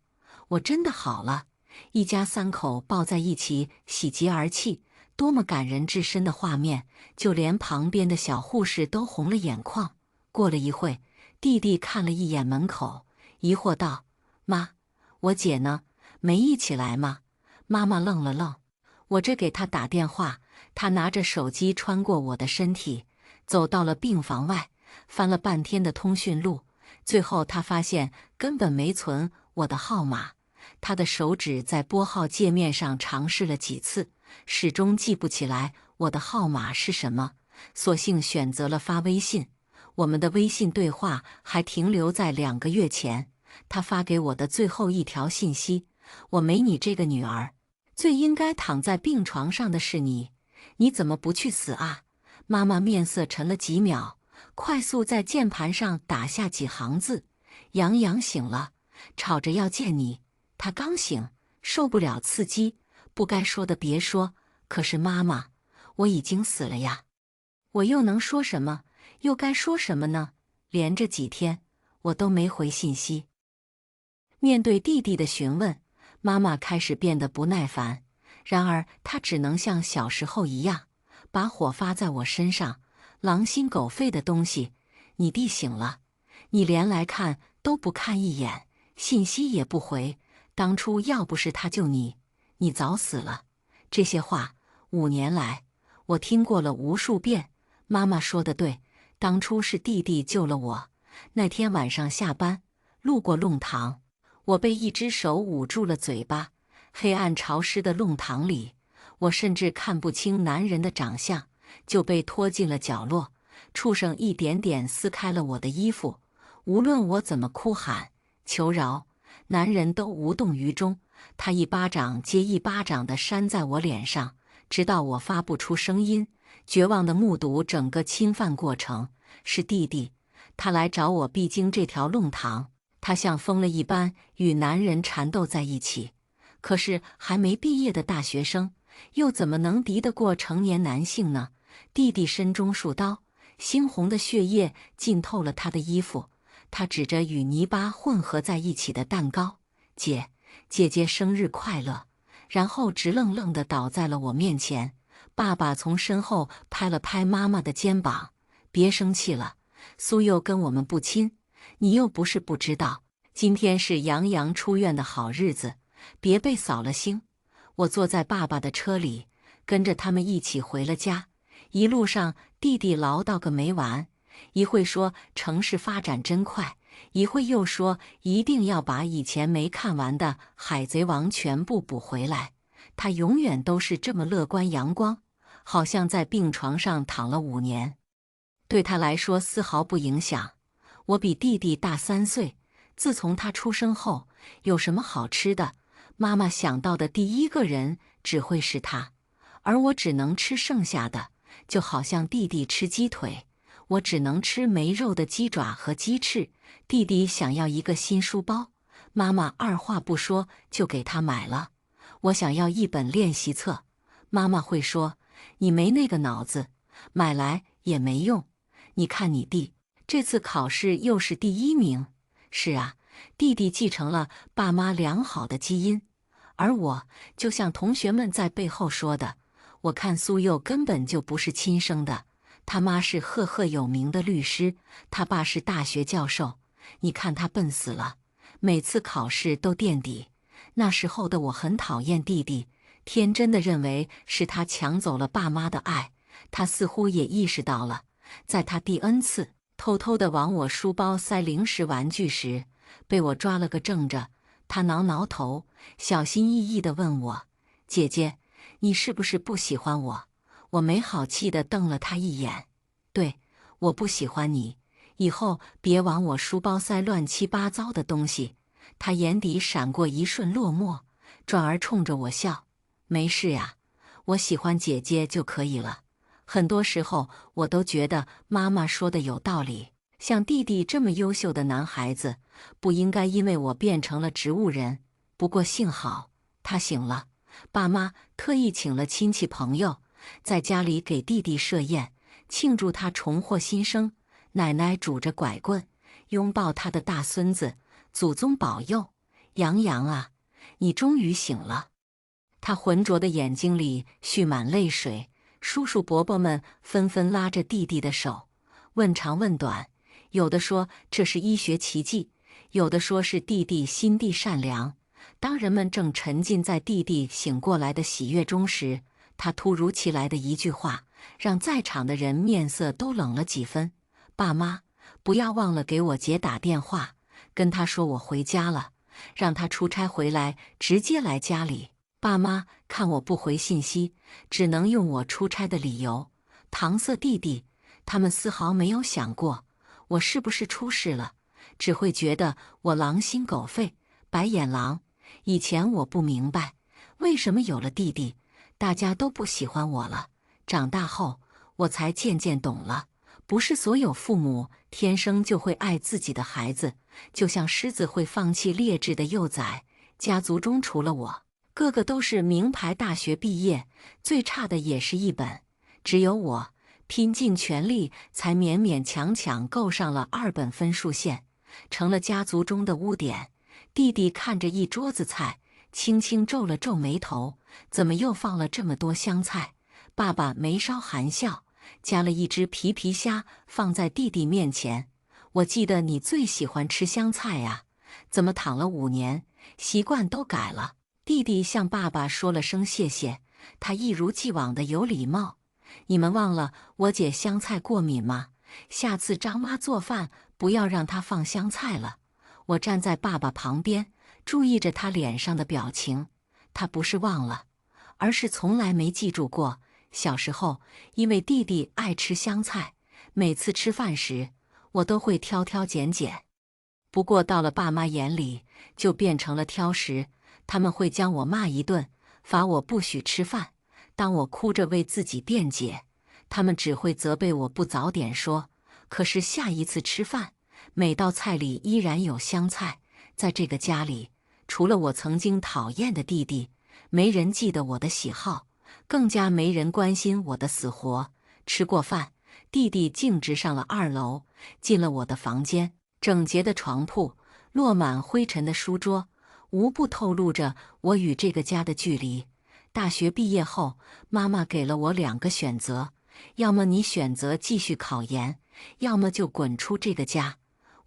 我真的好了。”一家3口抱在一起，喜极而泣。多么感人至深的画面，就连旁边的小护士都红了眼眶。过了一会，弟弟看了一眼门口，疑惑道：“妈，我姐呢？没一起来吗？”妈妈愣了愣：“我这给她打电话。”她拿着手机穿过我的身体，走到了病房外，翻了半天的通讯录，最后她发现根本没存我的号码。她的手指在拨号界面上尝试了几次，始终记不起来我的号码是什么，索性选择了发微信。我们的微信对话还停留在2个月前，他发给我的最后一条信息：“我没你这个女儿，最应该躺在病床上的是你，你怎么不去死啊？”妈妈面色沉了几秒，快速在键盘上打下几行字：“杨洋醒了，吵着要见你。他刚醒，受不了刺激，不该说的别说。可是妈妈，我已经死了呀，我又能说什么？又该说什么呢？”连着几天，我都没回信息。面对弟弟的询问，妈妈开始变得不耐烦。然而，她只能像小时候一样，把火发在我身上。狼心狗肺的东西！你弟醒了，你连来看都不看一眼，信息也不回。当初要不是他救你，你早死了。这些话5年来，我听过了无数遍。妈妈说的对，当初是弟弟救了我。那天晚上下班，路过弄堂，我被一只手捂住了嘴巴。黑暗潮湿的弄堂里，我甚至看不清男人的长相，就被拖进了角落。畜生一点点撕开了我的衣服，无论我怎么哭喊求饶，男人都无动于衷。他一巴掌接一巴掌地扇在我脸上，直到我发不出声音，绝望地目睹整个侵犯过程。是弟弟，他来找我必经这条弄堂，他像疯了一般与男人缠斗在一起。可是还没毕业的大学生，又怎么能敌得过成年男性呢？弟弟身中数刀，猩红的血液浸透了他的衣服。他指着与泥巴混合在一起的蛋糕：“姐姐生日快乐！”然后直愣愣地倒在了我面前。爸爸从身后拍了拍妈妈的肩膀：“别生气了，苏佑跟我们不亲，你又不是不知道，今天是杨洋出院的好日子，别被扫了兴。”我坐在爸爸的车里，跟着他们一起回了家。一路上，弟弟唠叨个没完，一会说城市发展真快，一会又说一定要把以前没看完的《海贼王》全部补回来。他永远都是这么乐观阳光，好像在病床上躺了5年，对他来说丝毫不影响。我比弟弟大3岁，自从他出生后，有什么好吃的，妈妈想到的第一个人只会是他，而我只能吃剩下的，就好像弟弟吃鸡腿，我只能吃没肉的鸡爪和鸡翅。弟弟想要一个新书包，妈妈二话不说就给他买了。我想要一本练习册，妈妈会说：“你没那个脑子，买来也没用。你看你弟，这次考试又是第1名。”是啊，弟弟继承了爸妈良好的基因，而我就像同学们在背后说的，我看苏佑根本就不是亲生的。他妈是赫赫有名的律师，他爸是大学教授。你看他笨死了，每次考试都垫底。那时候的我很讨厌弟弟，天真的认为是他抢走了爸妈的爱。他似乎也意识到了，在他第 N 次偷偷地往我书包塞零食玩具时，被我抓了个正着。他挠挠头，小心翼翼地问我：“姐姐，你是不是不喜欢我？”我没好气地瞪了他一眼：“对，我不喜欢你，以后别往我书包塞乱七八糟的东西。”他眼底闪过一瞬落寞，转而冲着我笑：“没事呀，我喜欢姐姐就可以了。”很多时候，我都觉得妈妈说的有道理。像弟弟这么优秀的男孩子，不应该因为我变成了植物人。不过幸好他醒了，爸妈特意请了亲戚朋友，在家里给弟弟设宴，庆祝他重获新生。奶奶拄着拐棍，拥抱他的大孙子，祖宗保佑，杨洋啊，你终于醒了。他浑浊的眼睛里蓄满泪水。叔叔伯伯们纷纷拉着弟弟的手，问长问短，有的说这是医学奇迹，有的说是弟弟心地善良。当人们正沉浸在弟弟醒过来的喜悦中时，他突如其来的一句话，让在场的人面色都冷了几分：“爸妈，不要忘了给我姐打电话，跟她说我回家了，让她出差回来直接来家里。爸妈看我不回信息，只能用我出差的理由搪塞弟弟。他们丝毫没有想过我是不是出事了，只会觉得我狼心狗肺、白眼狼。以前我不明白，为什么有了弟弟，大家都不喜欢我了。长大后，我才渐渐懂了，不是所有父母天生就会爱自己的孩子，就像狮子会放弃劣质的幼崽。家族中除了我，个个都是名牌大学毕业，最差的也是一本，只有我拼尽全力才勉勉强强够上了2本分数线，成了家族中的污点。弟弟看着一桌子菜，轻轻皱了皱眉头，怎么又放了这么多香菜？爸爸眉梢含笑，夹了一只皮皮虾放在弟弟面前。我记得你最喜欢吃香菜呀，怎么躺了5年，习惯都改了？弟弟向爸爸说了声谢谢，他一如既往的有礼貌。你们忘了我姐香菜过敏吗？下次张妈做饭不要让她放香菜了。我站在爸爸旁边，注意着他脸上的表情。他不是忘了，而是从来没记住过。小时候，因为弟弟爱吃香菜，每次吃饭时，我都会挑挑拣拣。不过到了爸妈眼里，就变成了挑食。他们会将我骂一顿，罚我不许吃饭。当我哭着为自己辩解，他们只会责备我不早点说。可是下一次吃饭，每道菜里依然有香菜。在这个家里，除了我曾经讨厌的弟弟，没人记得我的喜好，更加没人关心我的死活。吃过饭，弟弟径直上了2楼，进了我的房间。整洁的床铺，落满灰尘的书桌，无不透露着我与这个家的距离。大学毕业后，妈妈给了我2个选择，要么你选择继续考研，要么就滚出这个家。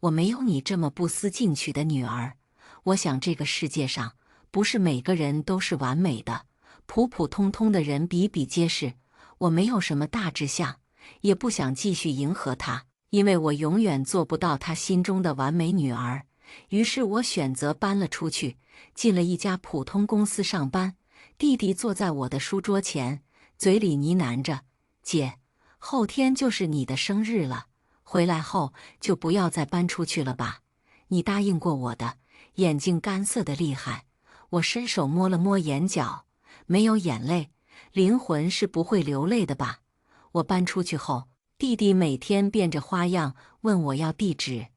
我没有你这么不思进取的女儿。我想这个世界上不是每个人都是完美的，普普通通的人比比皆是。我没有什么大志向，也不想继续迎合他，因为我永远做不到他心中的完美女儿。于是我选择搬了出去，进了一家普通公司上班。弟弟坐在我的书桌前，嘴里呢喃着：“姐，后天就是你的生日了，回来后就不要再搬出去了吧？你答应过我的。”眼睛干涩的厉害，我伸手摸了摸眼角，没有眼泪，灵魂是不会流泪的吧？我搬出去后，弟弟每天变着花样问我要地址，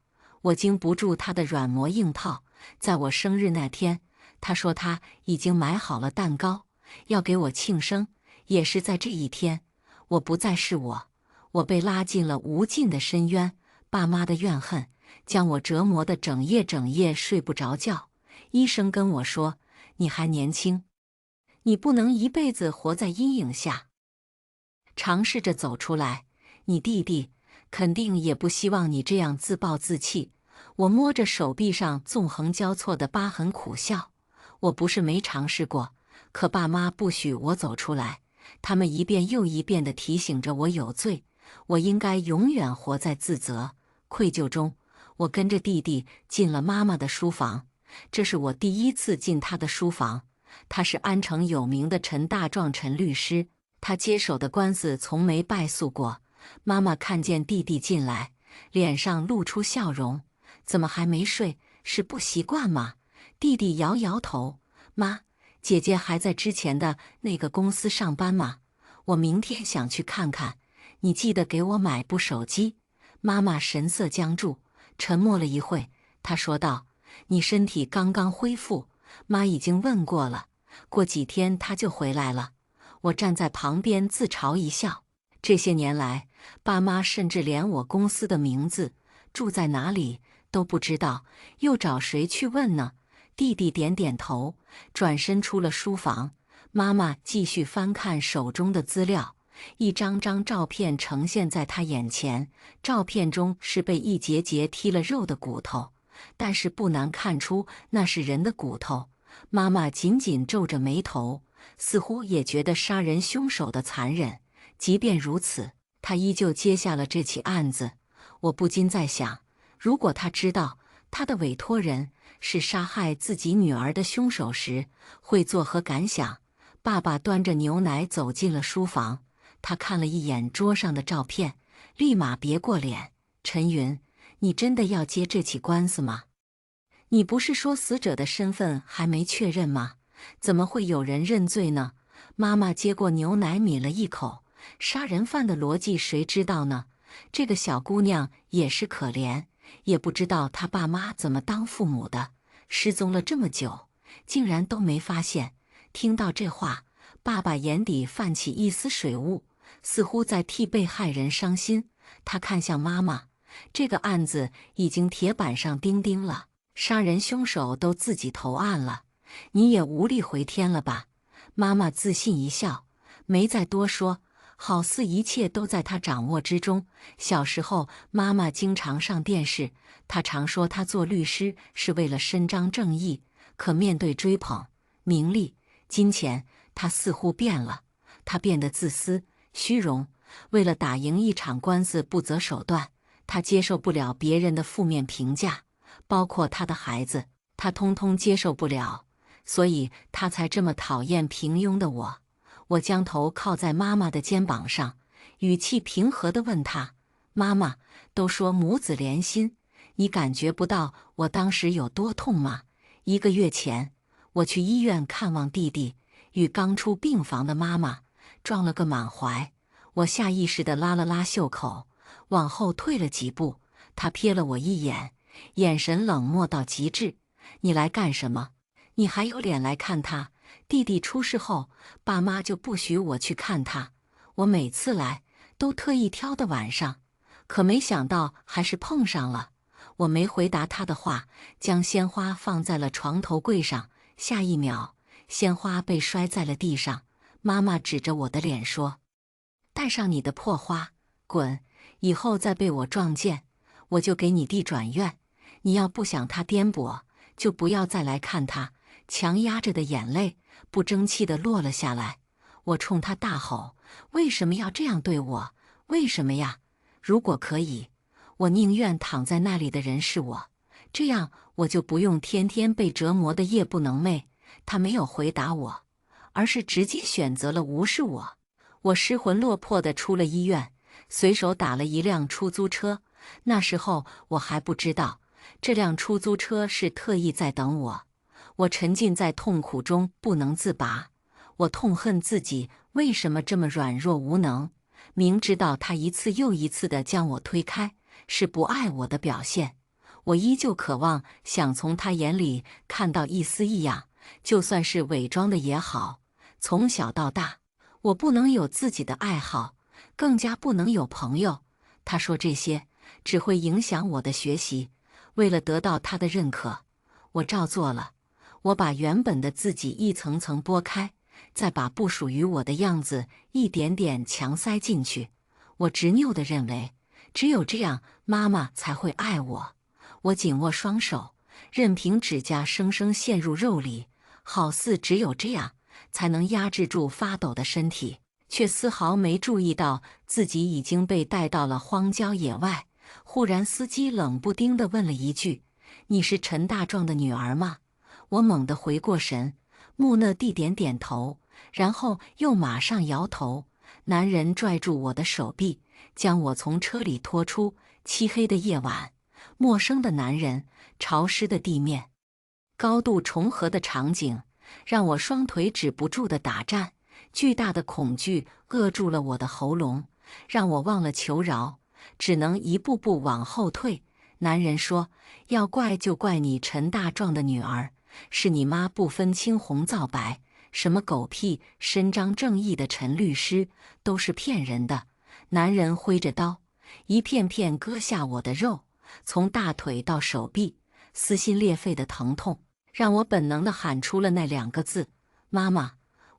我经不住他的软磨硬泡。在我生日那天，他说他已经买好了蛋糕，要给我庆生。也是在这一天，我不再是我，我被拉进了无尽的深渊。爸妈的怨恨将我折磨得整夜睡不着觉。医生跟我说，你还年轻，你不能一辈子活在阴影下，尝试着走出来。你弟弟肯定也不希望你这样自暴自弃。我摸着手臂上纵横交错的疤痕苦笑。我不是没尝试过，可爸妈不许我走出来，他们一遍又一遍地提醒着我有罪，我应该永远活在自责、愧疚中。我跟着弟弟进了妈妈的书房，这是我第一次进她的书房。他是安城有名的陈大壮陈律师，他接手的官司从没败诉过。妈妈看见弟弟进来，脸上露出笑容：“怎么还没睡？是不习惯吗？”弟弟摇摇头：“妈，姐姐还在之前的那个公司上班吗？我明天想去看看。你记得给我买部手机。”妈妈神色僵住，沉默了一会，她说道：“你身体刚刚恢复，妈已经问过了，过几天她就回来了。”我站在旁边自嘲一笑。这些年来，爸妈甚至连我公司的名字、住在哪里都不知道，又找谁去问呢？弟弟点点头，转身出了书房。妈妈继续翻看手中的资料，一张张照片呈现在她眼前。照片中是被一节节剔了肉的骨头，但是不难看出那是人的骨头。妈妈紧紧皱着眉头，似乎也觉得杀人凶手的残忍。即便如此，她依旧接下了这起案子。我不禁在想，如果她知道她的委托人是杀害自己女儿的凶手时，会作何感想？爸爸端着牛奶走进了书房，他看了一眼桌上的照片，立马别过脸。陈云，你真的要接这起官司吗？你不是说死者的身份还没确认吗？怎么会有人认罪呢？妈妈接过牛奶抿了一口，杀人犯的逻辑谁知道呢？这个小姑娘也是可怜，也不知道她爸妈怎么当父母的，失踪了这么久，竟然都没发现。听到这话，爸爸眼底泛起一丝水雾，似乎在替被害人伤心。他看向妈妈，这个案子已经铁板上钉钉了，杀人凶手都自己投案了，你也无力回天了吧？妈妈自信一笑，没再多说，好似一切都在她掌握之中。小时候，妈妈经常上电视，她常说她做律师是为了伸张正义，可面对追捧、名利、金钱，他似乎变了，他变得自私、虚荣，为了打赢一场官司不择手段。他接受不了别人的负面评价，包括他的孩子，他通通接受不了，所以他才这么讨厌平庸的我。我将头靠在妈妈的肩膀上，语气平和地问她：“妈妈，都说母子连心，你感觉不到我当时有多痛吗？1个月前，我去医院看望弟弟，与刚出病房的妈妈撞了个满怀。我下意识地拉了拉袖口，往后退了几步。他瞥了我一眼，眼神冷漠到极致。你来干什么？你还有脸来看他？弟弟出事后，爸妈就不许我去看他。我每次来都特意挑的晚上，可没想到还是碰上了。我没回答他的话，将鲜花放在了床头柜上。下一秒，鲜花被摔在了地上。妈妈指着我的脸说：“带上你的破花，滚！以后再被我撞见，我就给你弟转院。你要不想他颠簸，就不要再来看他。”强压着的眼泪不争气地落了下来。我冲他大吼：“为什么要这样对我？为什么呀？如果可以，我宁愿躺在那里的人是我，这样我就不用天天被折磨得夜不能寐。”他没有回答我，而是直接选择了无视我。我失魂落魄地出了医院，随手打了一辆出租车。那时候我还不知道，这辆出租车是特意在等我。我沉浸在痛苦中不能自拔，我痛恨自己为什么这么软弱无能。明知道他一次又一次地将我推开，是不爱我的表现，我依旧渴望想从他眼里看到一丝异样，就算是伪装的也好。从小到大，我不能有自己的爱好，更加不能有朋友。他说这些只会影响我的学习。为了得到他的认可，我照做了。我把原本的自己一层层剥开，再把不属于我的样子一点点强塞进去。我执拗地认为，只有这样，妈妈才会爱我。我紧握双手，任凭指甲生生陷入肉里，好似只有这样才能压制住发抖的身体，却丝毫没注意到自己已经被带到了荒郊野外。忽然，司机冷不丁地问了一句：“你是陈大壮的女儿吗？”我猛地回过神，木讷地点点头，然后又马上摇头。男人拽住我的手臂，将我从车里拖出。漆黑的夜晚，陌生的男人，潮湿的地面，高度重合的场景，让我双腿止不住地打颤。巨大的恐惧扼住了我的喉咙，让我忘了求饶，只能一步步往后退。男人说：“要怪就怪你陈大壮的女儿。是你妈不分青红皂白，什么狗屁伸张正义的陈律师都是骗人的。”男人挥着刀，一片片割下我的肉，从大腿到手臂，撕心裂肺的疼痛让我本能地喊出了那2个字：“妈妈！”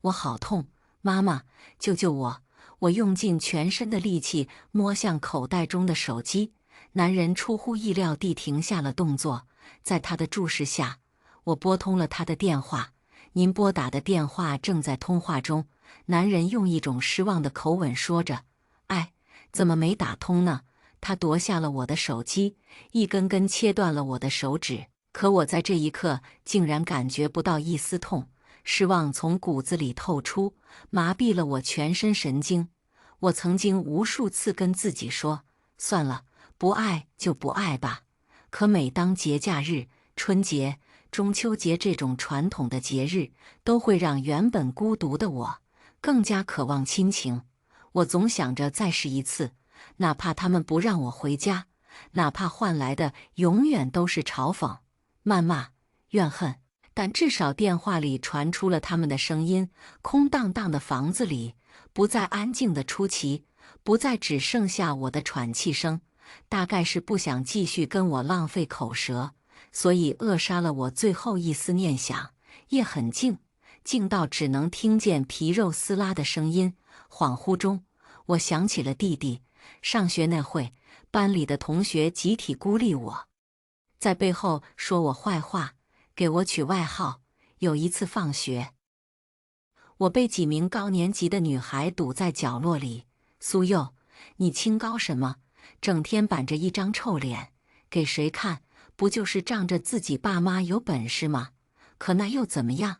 我好痛，妈妈，救救我！我用尽全身的力气摸向口袋中的手机，男人出乎意料地停下了动作，在他的注视下，我拨通了他的电话。您拨打的电话正在通话中。男人用一种失望的口吻说着：“哎，怎么没打通呢？”他夺下了我的手机，一根根切断了我的手指。可我在这一刻竟然感觉不到一丝痛，失望从骨子里透出，麻痹了我全身神经。我曾经无数次跟自己说：“算了，不爱就不爱吧。”可每当节假日、春节、中秋节这种传统的节日，都会让原本孤独的我更加渴望亲情。我总想着再试一次，哪怕他们不让我回家，哪怕换来的永远都是嘲讽、谩骂、怨恨，但至少电话里传出了他们的声音。空荡荡的房子里不再安静的出奇，不再只剩下我的喘气声。大概是不想继续跟我浪费口舌，所以扼杀了我最后一丝念想。夜很静，静到只能听见皮肉撕拉的声音。恍惚中，我想起了弟弟。上学那会，班里的同学集体孤立我，在背后说我坏话，给我取外号。有一次放学，我被几名高年级的女孩堵在角落里。苏佑，你清高什么？整天板着一张臭脸，给谁看？不就是仗着自己爸妈有本事吗？可那又怎么样？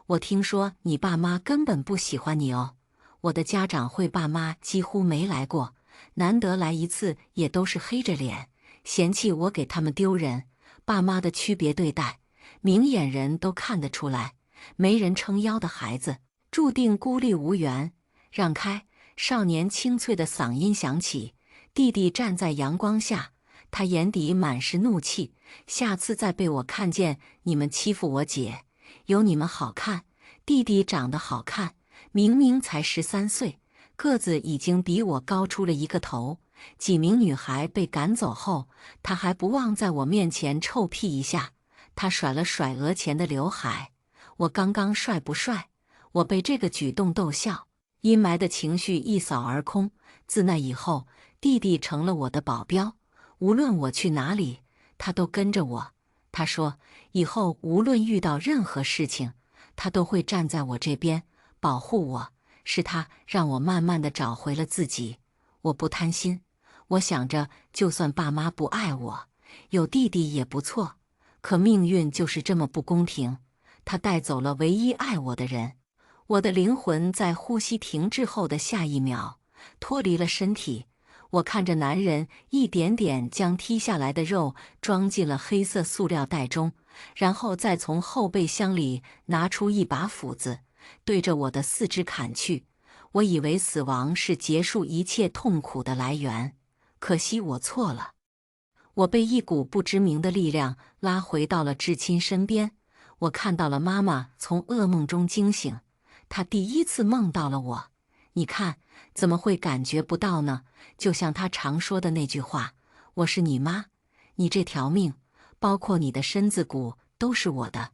我听说你爸妈根本不喜欢你哦。我的家长会爸妈几乎没来过，难得来一次也都是黑着脸，嫌弃我给他们丢人。爸妈的区别对待，明眼人都看得出来。没人撑腰的孩子，注定孤立无援。让开！少年清脆的嗓音响起。弟弟站在阳光下，他眼底满是怒气。下次再被我看见你们欺负我姐，有你们好看。弟弟长得好看，明明才13岁，个子已经比我高出了一个头。几名女孩被赶走后，他还不忘在我面前臭屁一下。他甩了甩额前的刘海，我刚刚帅不帅？我被这个举动逗笑，阴霾的情绪一扫而空。自那以后，弟弟成了我的保镖，无论我去哪里，他都跟着我。他说，以后无论遇到任何事情，他都会站在我这边，保护我。是他让我慢慢地找回了自己。我不贪心，我想着，就算爸妈不爱我，有弟弟也不错。可命运就是这么不公平，他带走了唯一爱我的人。我的灵魂在呼吸停滞后的下一秒脱离了身体。我看着男人一点点将剔下来的肉装进了黑色塑料袋中，然后再从后备箱里拿出一把斧子，对着我的四肢砍去。我以为死亡是结束一切痛苦的来源，可惜我错了。我被一股不知名的力量拉回到了至亲身边。我看到了妈妈从噩梦中惊醒，她第一次梦到了我。你看，怎么会感觉不到呢？就像她常说的那句话，我是你妈，你这条命，包括你的身子骨都是我的。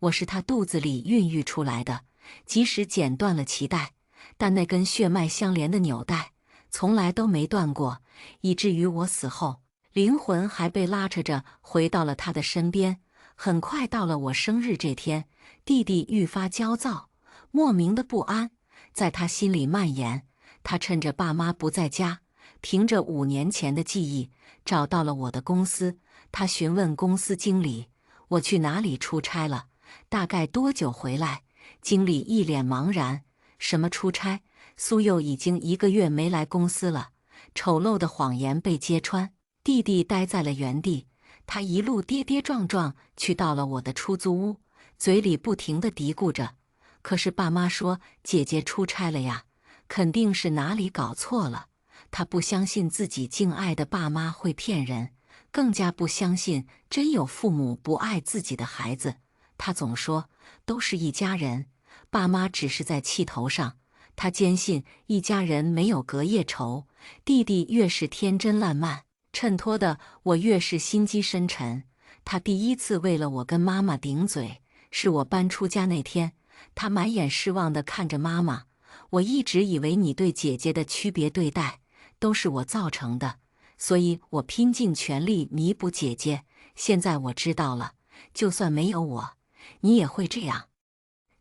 我是她肚子里孕育出来的，即使剪断了脐带，但那根血脉相连的纽带从来都没断过，以至于我死后，灵魂还被拉扯着回到了他的身边。很快到了我生日这天，弟弟愈发焦躁，莫名的不安在他心里蔓延。他趁着爸妈不在家，凭着5年前的记忆找到了我的公司。他询问公司经理，我去哪里出差了，大概多久回来。经理一脸茫然，什么出差？苏佑已经1个月没来公司了。丑陋的谎言被揭穿，弟弟呆在了原地。他一路跌跌撞撞去到了我的出租屋，嘴里不停地嘀咕着，可是爸妈说姐姐出差了呀，肯定是哪里搞错了。他不相信自己敬爱的爸妈会骗人，更加不相信真有父母不爱自己的孩子。他总说都是一家人，爸妈只是在气头上。他坚信一家人没有隔夜仇。弟弟越是天真烂漫，衬托的我越是心机深沉。他第一次为了我跟妈妈顶嘴，是我搬出家那天，他满眼失望地看着妈妈。我一直以为你对姐姐的区别对待都是我造成的，所以我拼尽全力弥补姐姐。现在我知道了，就算没有我，你也会这样。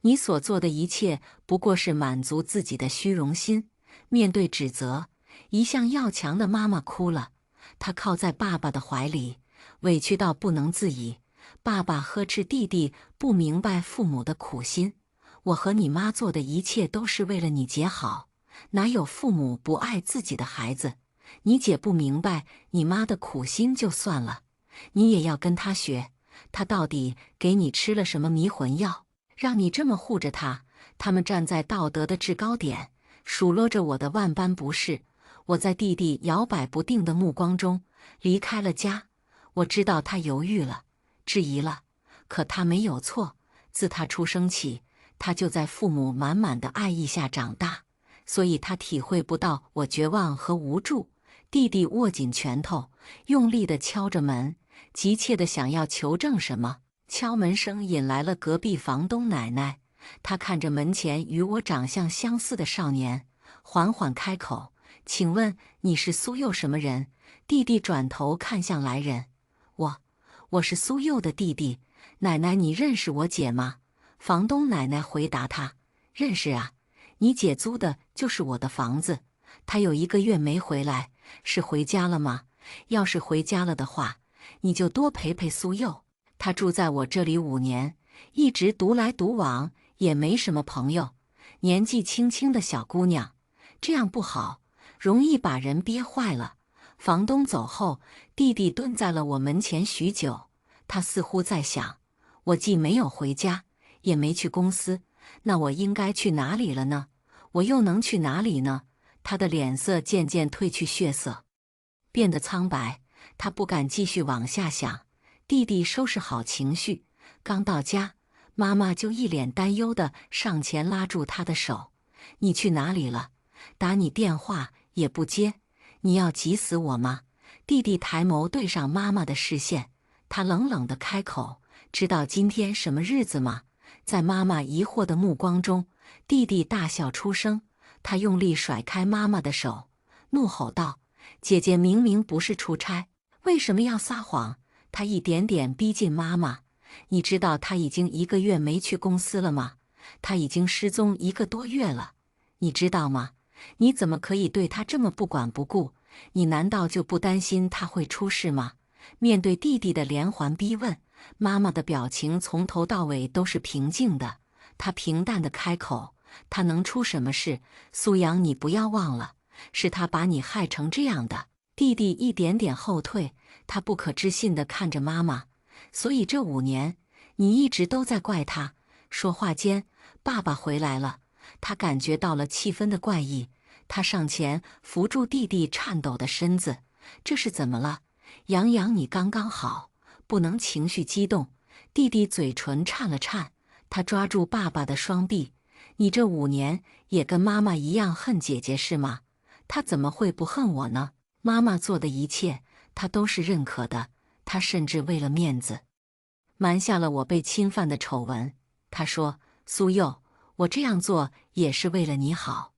你所做的一切不过是满足自己的虚荣心。面对指责，一向要强的妈妈哭了，她靠在爸爸的怀里，委屈到不能自已。爸爸呵斥弟弟不明白父母的苦心。我和你妈做的一切都是为了你姐好，哪有父母不爱自己的孩子？你姐不明白你妈的苦心就算了，你也要跟她学。她到底给你吃了什么迷魂药，让你这么护着她？他们站在道德的制高点，数落着我的万般不是。我在弟弟摇摆不定的目光中离开了家。我知道他犹豫了，质疑了，可他没有错。自他出生起，他就在父母满满的爱意下长大，所以他体会不到我绝望和无助。弟弟握紧拳头，用力地敲着门，急切地想要求证什么。敲门声引来了隔壁房东奶奶，她看着门前与我长相相似的少年，缓缓开口：“请问你是苏佑什么人？”弟弟转头看向来人：“我是苏佑的弟弟。奶奶，你认识我姐吗？”房东奶奶回答他：“认识啊，你姐租的就是我的房子。她有1个月没回来，是回家了吗？要是回家了的话，你就多陪陪苏佑。她住在我这里5年，一直独来独往，也没什么朋友。年纪轻轻的小姑娘，这样不好，容易把人憋坏了。”房东走后，弟弟蹲在了我门前许久，他似乎在想：我既没有回家，也没去公司，那我应该去哪里了呢？我又能去哪里呢？他的脸色渐渐褪去血色，变得苍白。他不敢继续往下想。弟弟收拾好情绪，刚到家，妈妈就一脸担忧地上前拉住他的手：“你去哪里了？打你电话也不接，你要急死我吗？”弟弟抬眸对上妈妈的视线，他冷冷地开口：“知道今天什么日子吗？”在妈妈疑惑的目光中，弟弟大笑出声。他用力甩开妈妈的手，怒吼道：“姐姐明明不是出差，为什么要撒谎？”他一点点逼近妈妈：“你知道他已经1个月没去公司了吗？他已经失踪1个多月了，你知道吗？你怎么可以对他这么不管不顾？你难道就不担心他会出事吗？”面对弟弟的连环逼问，妈妈的表情从头到尾都是平静的。她平淡地开口：“他能出什么事？苏阳，你不要忘了，是他把你害成这样的。”弟弟一点点后退，他不可置信地看着妈妈：“所以这5年，你一直都在怪他？”说话间，爸爸回来了，他感觉到了气氛的怪异，他上前扶住弟弟颤抖的身子：“这是怎么了？洋洋，你刚刚好，不能情绪激动。”弟弟嘴唇颤了颤，他抓住爸爸的双臂：“你这5年也跟妈妈一样恨姐姐是吗？她怎么会不恨我呢？妈妈做的一切，她都是认可的。她甚至为了面子，瞒下了我被侵犯的丑闻。她说：‘苏佑，我这样做也是为了你好。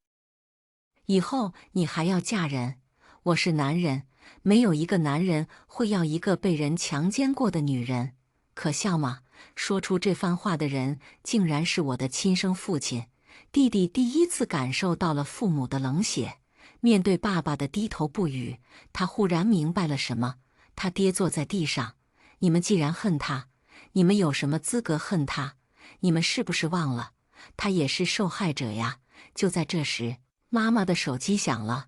以后你还要嫁人，我是男人，没有一个男人会要一个被人强奸过的女人。’可笑吗？说出这番话的人，竟然是我的亲生父亲。”弟弟第一次感受到了父母的冷血。面对爸爸的低头不语，他忽然明白了什么。他跌坐在地上：“你们既然恨他，你们有什么资格恨他？你们是不是忘了，他也是受害者呀？”就在这时，妈妈的手机响了，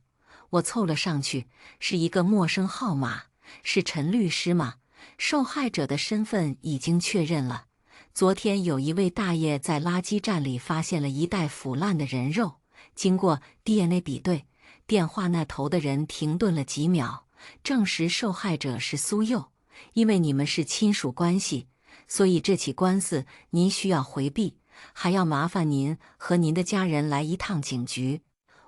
我凑了上去，是一个陌生号码。“是陈律师吗？”受害者的身份已经确认了。昨天有一位大爷在垃圾站里发现了一袋腐烂的人肉，经过 DNA 比对，电话那头的人停顿了几秒，证实受害者是苏佑。因为你们是亲属关系，所以这起官司您需要回避，还要麻烦您和您的家人来一趟警局。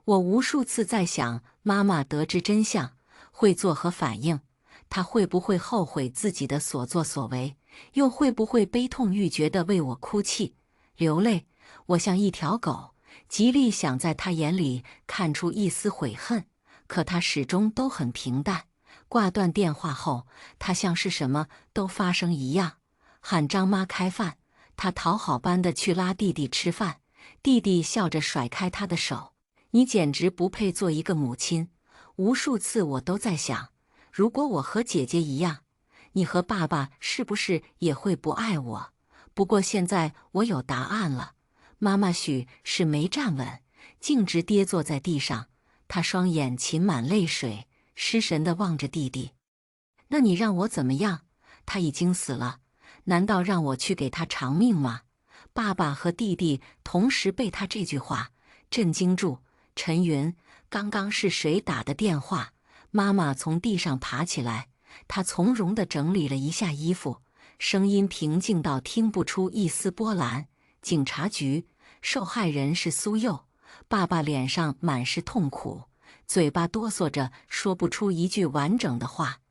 我无数次在想，妈妈得知真相会作何反应？她会不会后悔自己的所作所为？又会不会悲痛欲绝地为我哭泣、流泪？我像一条狗，极力想在他眼里看出一丝悔恨，可他始终都很平淡。挂断电话后，他像是什么都发生一样，喊张妈开饭。他讨好般的去拉弟弟吃饭，弟弟笑着甩开他的手：“你简直不配做一个母亲。”无数次我都在想，如果我和姐姐一样，你和爸爸是不是也会不爱我？不过现在我有答案了。妈妈许是没站稳，径直跌坐在地上，她双眼噙满泪水，失神地望着弟弟。那你让我怎么样？他已经死了，难道让我去给他偿命吗？爸爸和弟弟同时被他这句话震惊住。陈云，刚刚是谁打的电话？妈妈从地上爬起来，她从容地整理了一下衣服，声音平静到听不出一丝波澜。警察局，受害人是苏佑。爸爸脸上满是痛苦，嘴巴哆嗦着说不出一句完整的话。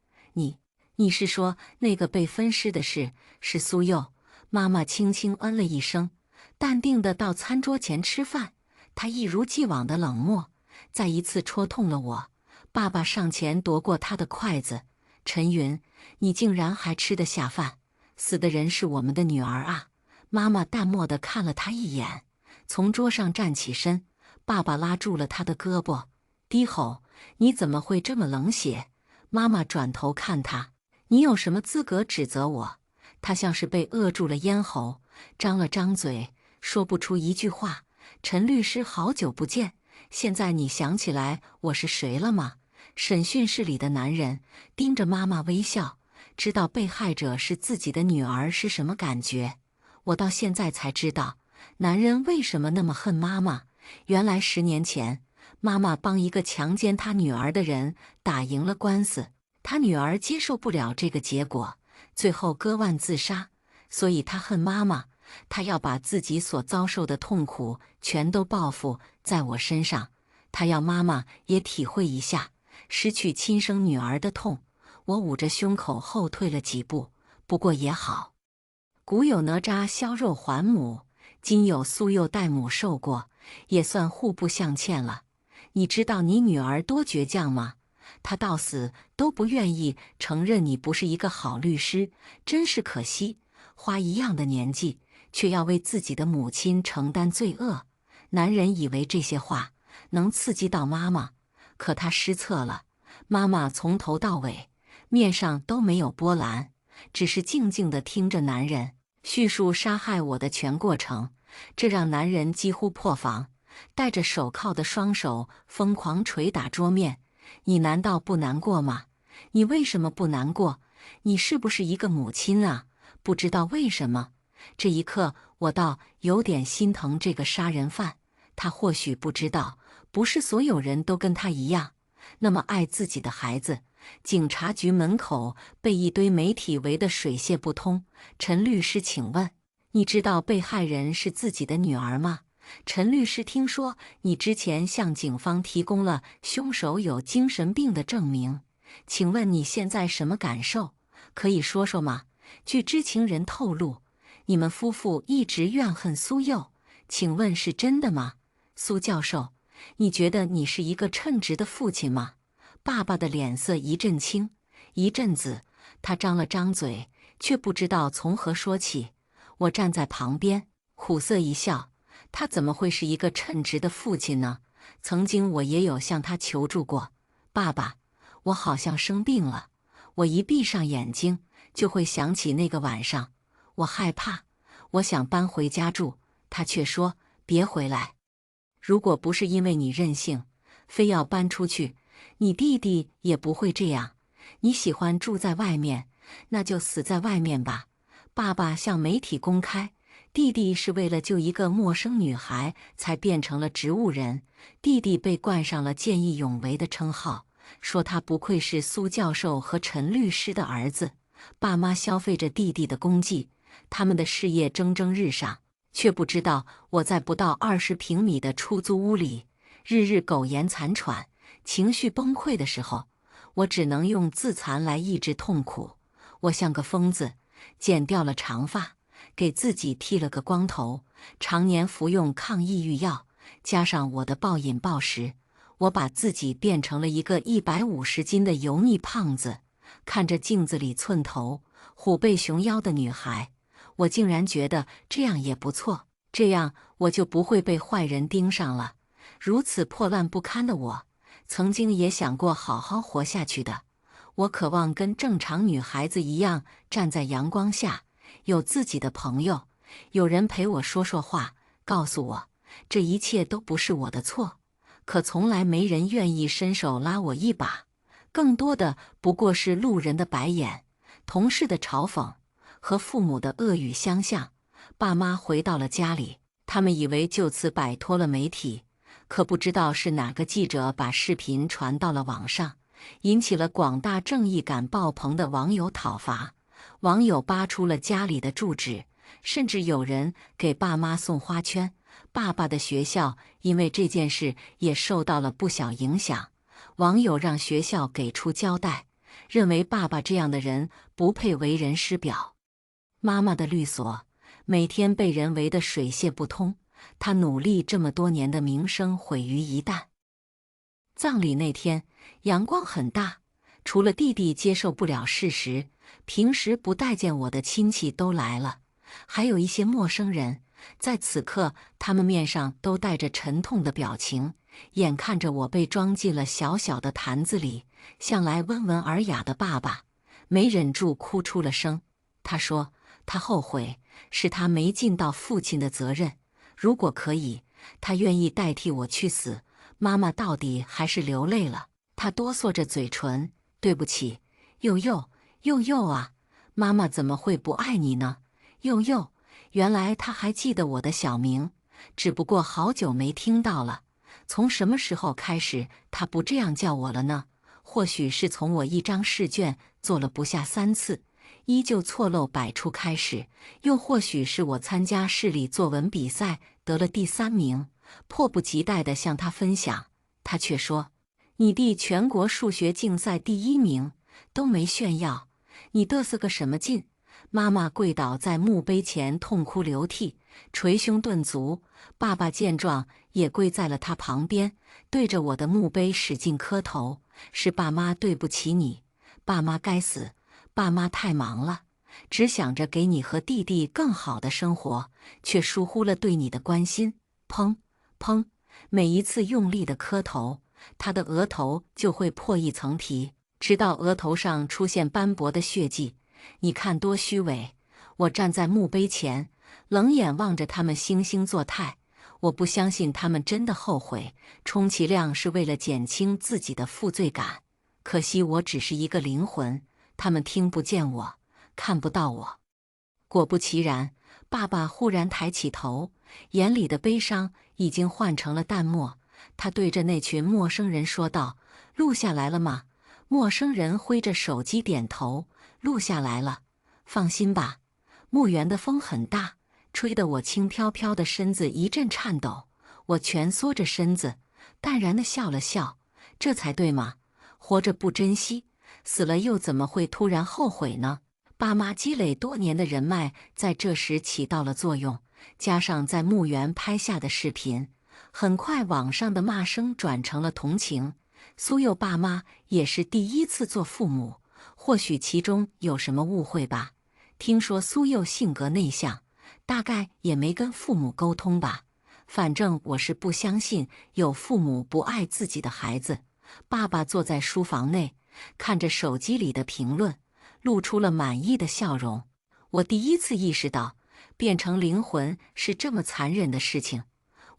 你是说那个被分尸的是苏佑？妈妈轻轻嗯了一声，淡定地到餐桌前吃饭。她一如既往的冷漠，再一次戳痛了我。爸爸上前夺过她的筷子：“陈云，你竟然还吃得下饭？死的人是我们的女儿啊！”妈妈淡漠地看了他一眼，从桌上站起身。爸爸拉住了他的胳膊，低吼：“你怎么会这么冷血？”妈妈转头看他：“你有什么资格指责我？”他像是被扼住了咽喉，张了张嘴，说不出一句话。陈律师，好久不见，现在你想起来我是谁了吗？审讯室里的男人盯着妈妈微笑，知道被害者是自己的女儿是什么感觉。我到现在才知道，男人为什么那么恨妈妈。原来10年前，妈妈帮一个强奸她女儿的人打赢了官司，她女儿接受不了这个结果，最后割腕自杀。所以她恨妈妈，她要把自己所遭受的痛苦全都报复在我身上。她要妈妈也体会一下失去亲生女儿的痛。我捂着胸口后退了几步，不过也好。古有哪吒削肉还母，今有苏幼代母受过，也算互不相欠了。你知道你女儿多倔强吗？她到死都不愿意承认你不是一个好律师，真是可惜。花一样的年纪，却要为自己的母亲承担罪恶。男人以为这些话能刺激到妈妈，可他失策了。妈妈从头到尾面上都没有波澜，只是静静地听着男人叙述杀害我的全过程，这让男人几乎破防，戴着手铐的双手疯狂捶打桌面。你难道不难过吗？你为什么不难过？你是不是一个母亲啊？不知道为什么，这一刻我倒有点心疼这个杀人犯。他或许不知道，不是所有人都跟他一样，那么爱自己的孩子。警察局门口被一堆媒体围得水泄不通。陈律师，请问，你知道被害人是自己的女儿吗？陈律师，听说你之前向警方提供了凶手有精神病的证明，请问你现在什么感受？可以说说吗？据知情人透露，你们夫妇一直怨恨苏幼，请问是真的吗？苏教授，你觉得你是一个称职的父亲吗？爸爸的脸色一阵青，一阵紫，他张了张嘴，却不知道从何说起。我站在旁边，苦涩一笑，他怎么会是一个称职的父亲呢？曾经我也有向他求助过，爸爸，我好像生病了。我一闭上眼睛，就会想起那个晚上，我害怕，我想搬回家住，他却说别回来。如果不是因为你任性，非要搬出去，你弟弟也不会这样。你喜欢住在外面，那就死在外面吧。爸爸向媒体公开，弟弟是为了救一个陌生女孩才变成了植物人。弟弟被冠上了见义勇为的称号，说他不愧是苏教授和陈律师的儿子。爸妈消费着弟弟的功绩，他们的事业蒸蒸日上，却不知道我在不到20平米的出租屋里，日日苟延残喘，情绪崩溃的时候，我只能用自残来抑制痛苦。我像个疯子，剪掉了长发，给自己剃了个光头，常年服用抗抑郁药，加上我的暴饮暴食，我把自己变成了一个150斤的油腻胖子。看着镜子里寸头、虎背熊腰的女孩，我竟然觉得这样也不错，这样我就不会被坏人盯上了。如此破烂不堪的我，曾经也想过好好活下去的。我渴望跟正常女孩子一样站在阳光下，有自己的朋友，有人陪我说说话，告诉我这一切都不是我的错。可从来没人愿意伸手拉我一把，更多的不过是路人的白眼、同事的嘲讽和父母的恶语相向。爸妈回到了家里，他们以为就此摆脱了媒体，可不知道是哪个记者把视频传到了网上，引起了广大正义感爆棚的网友讨伐。网友扒出了家里的住址，甚至有人给爸妈送花圈。爸爸的学校因为这件事也受到了不小影响，网友让学校给出交代，认为爸爸这样的人不配为人师表。妈妈的律所每天被人围得水泄不通，她努力这么多年的名声毁于一旦。葬礼那天，阳光很大，除了弟弟接受不了事实，平时不待见我的亲戚都来了，还有一些陌生人。在此刻，他们面上都带着沉痛的表情，眼看着我被装进了小小的坛子里，向来温文尔雅的爸爸没忍住哭出了声。他说他后悔，是他没尽到父亲的责任，如果可以，他愿意代替我去死。妈妈到底还是流泪了，她哆嗦着嘴唇，对不起，佑佑，佑佑啊，妈妈怎么会不爱你呢？佑佑。原来他还记得我的小名，只不过好久没听到了。从什么时候开始，他不这样叫我了呢？或许是从我一张试卷做了不下3次，依旧错漏百出开始，又或许是我参加市里作文比赛得了第3名，迫不及待地向他分享，他却说：“你弟全国数学竞赛第1名，都没炫耀，你嘚瑟个什么劲？”妈妈跪倒在墓碑前痛哭流涕，捶胸顿足。爸爸见状也跪在了他旁边，对着我的墓碑使劲磕头：“是爸妈对不起你，爸妈该死，爸妈太忙了，只想着给你和弟弟更好的生活，却疏忽了对你的关心。”砰砰，每一次用力的磕头，他的额头就会破一层皮，直到额头上出现斑驳的血迹。你看多虚伪！我站在墓碑前，冷眼望着他们惺惺作态。我不相信他们真的后悔，充其量是为了减轻自己的负罪感。可惜我只是一个灵魂，他们听不见我，看不到我。果不其然，爸爸忽然抬起头，眼里的悲伤已经换成了淡漠。他对着那群陌生人说道：“录下来了吗？”陌生人挥着手机点头。录下来了，放心吧。墓园的风很大，吹得我轻飘飘的身子一阵颤抖。我蜷缩着身子，淡然地笑了笑。这才对嘛，活着不珍惜，死了又怎么会突然后悔呢？爸妈积累多年的人脉在这时起到了作用，加上在墓园拍下的视频，很快网上的骂声转成了同情。苏佑爸妈也是第1次做父母，或许其中有什么误会吧。听说苏佑性格内向，大概也没跟父母沟通吧。反正我是不相信有父母不爱自己的孩子。爸爸坐在书房内，看着手机里的评论，露出了满意的笑容。我第1次意识到，变成灵魂是这么残忍的事情。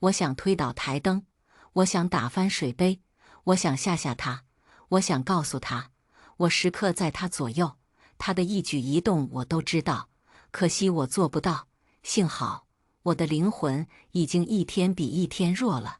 我想推倒台灯，我想打翻水杯，我想吓吓他，我想告诉他，我时刻在他左右，他的一举一动我都知道。可惜我做不到。幸好我的灵魂已经一天比一天弱了。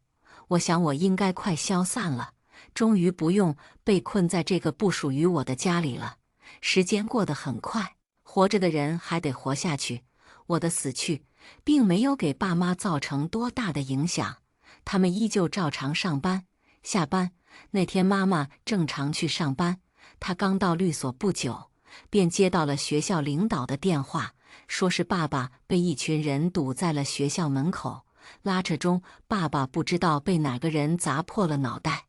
我想我应该快消散了，终于不用被困在这个不属于我的家里了。时间过得很快，活着的人还得活下去。我的死去并没有给爸妈造成多大的影响，他们依旧照常上班下班。那天妈妈正常去上班，她刚到律所不久，便接到了学校领导的电话，说是爸爸被一群人堵在了学校门口，拉扯中爸爸不知道被哪个人砸破了脑袋，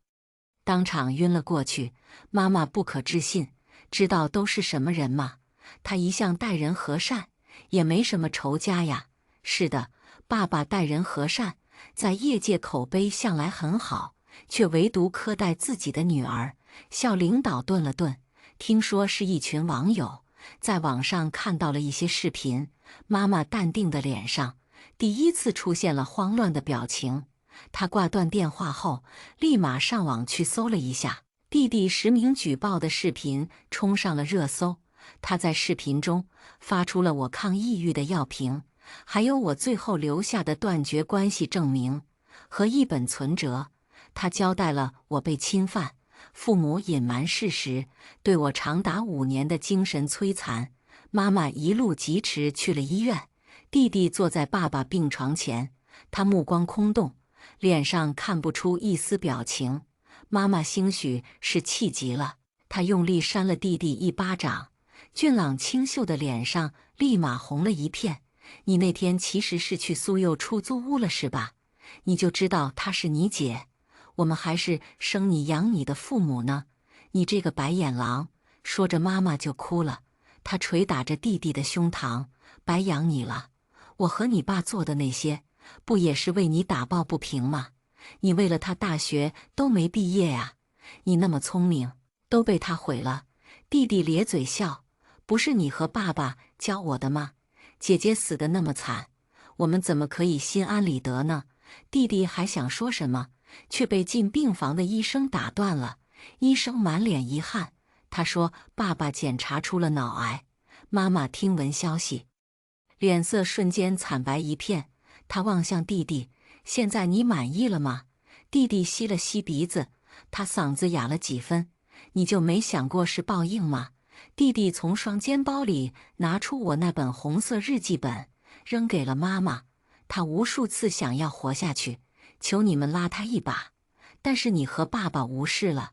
当场晕了过去。妈妈不可置信，知道都是什么人吗？他一向待人和善，也没什么仇家呀。是的，爸爸待人和善，在业界口碑向来很好，却唯独苛待自己的女儿。校领导顿了顿，听说是一群网友在网上看到了一些视频。妈妈淡定的脸上第一次出现了慌乱的表情。她挂断电话后，立马上网去搜了一下，弟弟实名举报的视频冲上了热搜。他在视频中发出了我抗抑郁的药瓶，还有我最后留下的断绝关系证明和一本存折。他交代了我被侵犯，父母隐瞒事实，对我长达5年的精神摧残。妈妈一路疾驰去了医院，弟弟坐在爸爸病床前，他目光空洞，脸上看不出一丝表情。妈妈兴许是气急了，她用力扇了弟弟一巴掌，俊朗清秀的脸上立马红了一片。你那天其实是去苏佑出租屋了是吧？你就知道她是你姐，我们还是生你养你的父母呢，你这个白眼狼！说着妈妈就哭了，她捶打着弟弟的胸膛，白养你了，我和你爸做的那些，不也是为你打抱不平吗？你为了他大学都没毕业呀，你那么聪明，都被他毁了。弟弟咧嘴笑，不是你和爸爸教我的吗？姐姐死得那么惨，我们怎么可以心安理得呢？弟弟还想说什么，却被进病房的医生打断了。医生满脸遗憾，他说爸爸检查出了脑癌。妈妈听闻消息，脸色瞬间惨白一片。他望向弟弟，现在你满意了吗？弟弟吸了吸鼻子，他嗓子哑了几分。你就没想过是报应吗？弟弟从双肩包里拿出我那本红色日记本，扔给了妈妈。他无数次想要活下去，求你们拉他一把，但是你和爸爸无视了。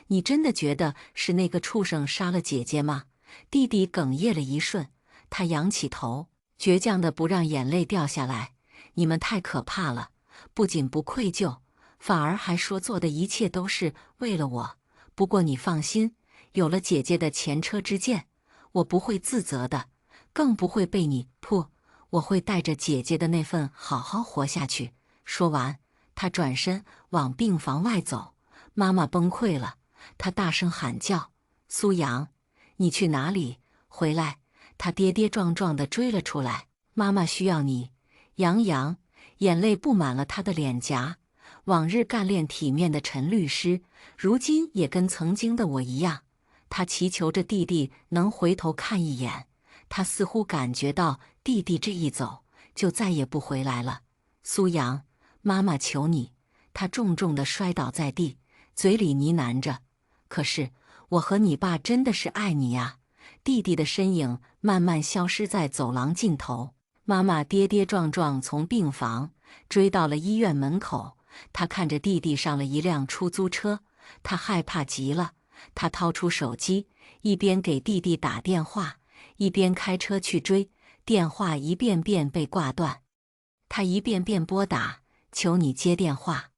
你真的觉得是那个畜生杀了姐姐吗？弟弟哽咽了一瞬，他仰起头，倔强的不让眼泪掉下来。你们太可怕了，不仅不愧疚，反而还说做的一切都是为了我。不过你放心，有了姐姐的前车之鉴，我不会自责的，更不会被你破。我会带着姐姐的那份好好活下去。说完，他转身往病房外走。妈妈崩溃了，她大声喊叫：苏阳，你去哪里？回来！他跌跌撞撞地追了出来。妈妈需要你。杨洋，眼泪布满了他的脸颊。往日干练体面的陈律师，如今也跟曾经的我一样。他祈求着弟弟能回头看一眼，他似乎感觉到弟弟这一走，就再也不回来了。苏阳，妈妈求你！他重重地摔倒在地，嘴里呢喃着：可是我和你爸真的是爱你呀。弟弟的身影慢慢消失在走廊尽头。妈妈跌跌撞撞从病房追到了医院门口，她看着弟弟上了一辆出租车，她害怕极了。她掏出手机，一边给弟弟打电话，一边开车去追。电话一遍遍被挂断，她一遍遍拨打：求你接电话。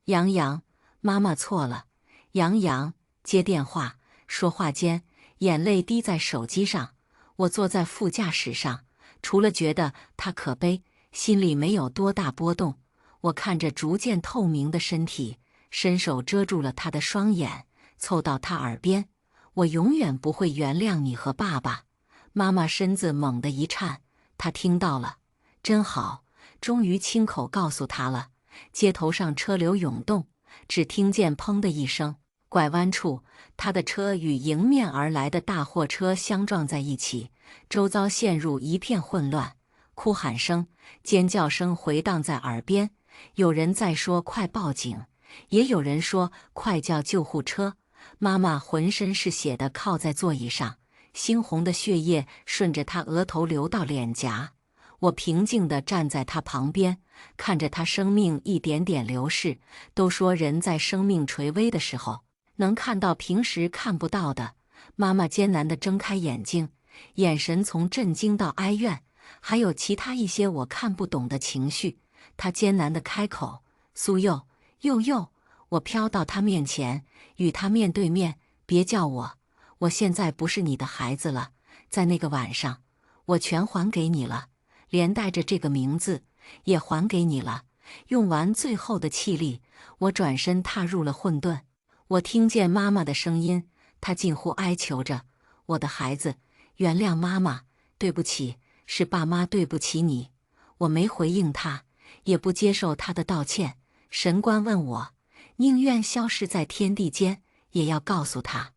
杨洋，妈妈错了。杨洋，接电话。说话间，眼泪滴在手机上。我坐在副驾驶上，除了觉得他可悲，心里没有多大波动。我看着逐渐透明的身体，伸手遮住了他的双眼，凑到他耳边：我永远不会原谅你和爸爸。妈妈身子猛地一颤，她听到了，真好，终于亲口告诉他了。街头上车流涌动，只听见砰的一声，拐弯处，他的车与迎面而来的大货车相撞在一起，周遭陷入一片混乱，哭喊声、尖叫声回荡在耳边。有人在说快报警，也有人说快叫救护车。妈妈浑身是血地靠在座椅上，猩红的血液顺着她额头流到脸颊。我平静地站在她旁边，看着她生命一点点流逝。都说人在生命垂危的时候，能看到平时看不到的。妈妈艰难地睁开眼睛，眼神从震惊到哀怨，还有其他一些我看不懂的情绪。他艰难地开口：“苏佑，佑佑。”我飘到他面前，与他面对面：“别叫我，我现在不是你的孩子了。在那个晚上，我全还给你了，连带着这个名字也还给你了。”用完最后的气力，我转身踏入了混沌。我听见妈妈的声音，她近乎哀求着：“我的孩子，原谅妈妈，对不起，是爸妈对不起你。”我没回应她，也不接受她的道歉。神官问我：“宁愿消失在天地间，也要告诉他，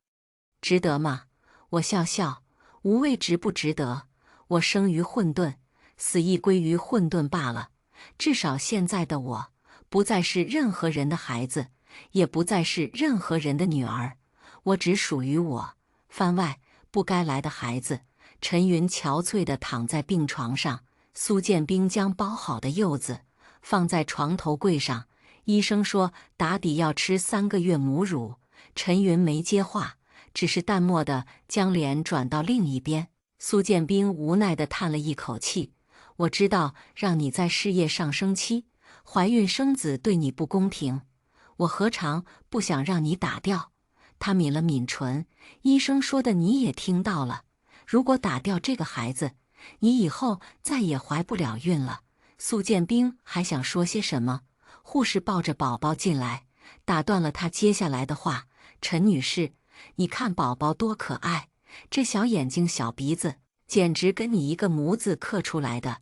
值得吗？”我笑笑，无谓值不值得。我生于混沌，死亦归于混沌罢了。至少现在的我，不再是任何人的孩子，也不再是任何人的女儿，我只属于我番外不该来的孩子。陈云憔悴地躺在病床上，苏建兵将包好的柚子放在床头柜上。医生说打底要吃3个月母乳。陈云没接话，只是淡漠地将脸转到另一边。苏建兵无奈地叹了一口气：“我知道让你在事业上升期怀孕生子对你不公平，我何尝不想让你打掉？”他抿了抿唇：“医生说的你也听到了，如果打掉这个孩子，你以后再也怀不了孕了。”苏建兵还想说些什么，护士抱着宝宝进来，打断了他接下来的话：“陈女士，你看宝宝多可爱，这小眼睛小鼻子，简直跟你一个模子刻出来的。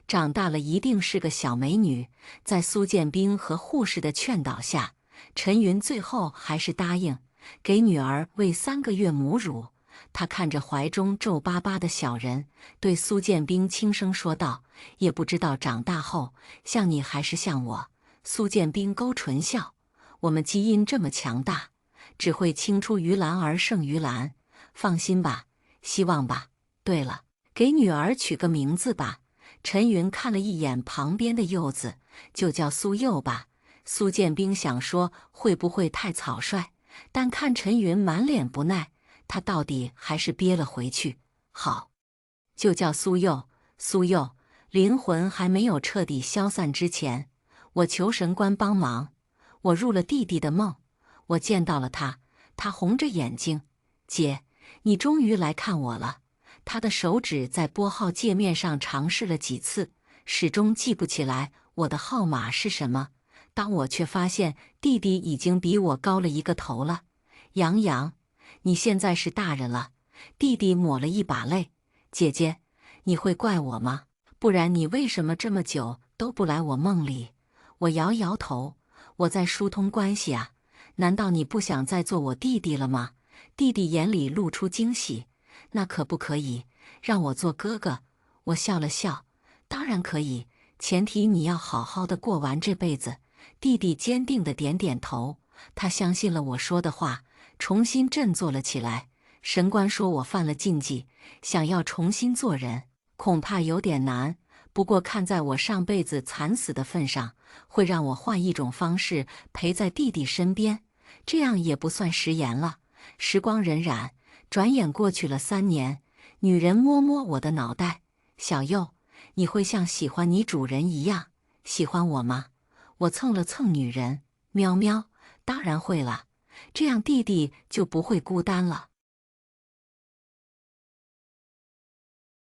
长大了一定是个小美女。”在苏建兵和护士的劝导下，陈云最后还是答应给女儿喂3个月母乳。他看着怀中皱巴巴的小人，对苏建兵轻声说道：“也不知道长大后像你还是像我。”苏建兵勾唇笑：“我们基因这么强大，只会青出于蓝而胜于蓝。放心吧，希望吧。对了，给女儿取个名字吧。”陈云看了一眼旁边的柚子：“就叫苏柚吧。”苏建兵想说会不会太草率，但看陈云满脸不耐，他到底还是憋了回去。“好，就叫苏柚。”苏柚，灵魂还没有彻底消散之前，我求神官帮忙。我入了弟弟的梦，我见到了他，他红着眼睛：“姐，你终于来看我了。”他的手指在拨号界面上尝试了几次，始终记不起来我的号码是什么。当我却发现弟弟已经比我高了一个头了。“杨洋，你现在是大人了。”弟弟抹了一把泪：“姐姐，你会怪我吗？不然你为什么这么久都不来我梦里？”我摇摇头：“我在疏通关系啊。难道你不想再做我弟弟了吗？”弟弟眼里露出惊喜：“那可不可以让我做哥哥？”我笑了笑：“当然可以，前提你要好好的过完这辈子。”弟弟坚定地点点头，他相信了我说的话，重新振作了起来。神官说我犯了禁忌，想要重新做人，恐怕有点难。不过看在我上辈子惨死的份上，会让我换一种方式陪在弟弟身边，这样也不算食言了。时光荏苒，转眼过去了3年。女人摸摸我的脑袋：“小柚，你会像喜欢你主人一样喜欢我吗？”我蹭了蹭女人：“喵喵，当然会了，这样弟弟就不会孤单了。”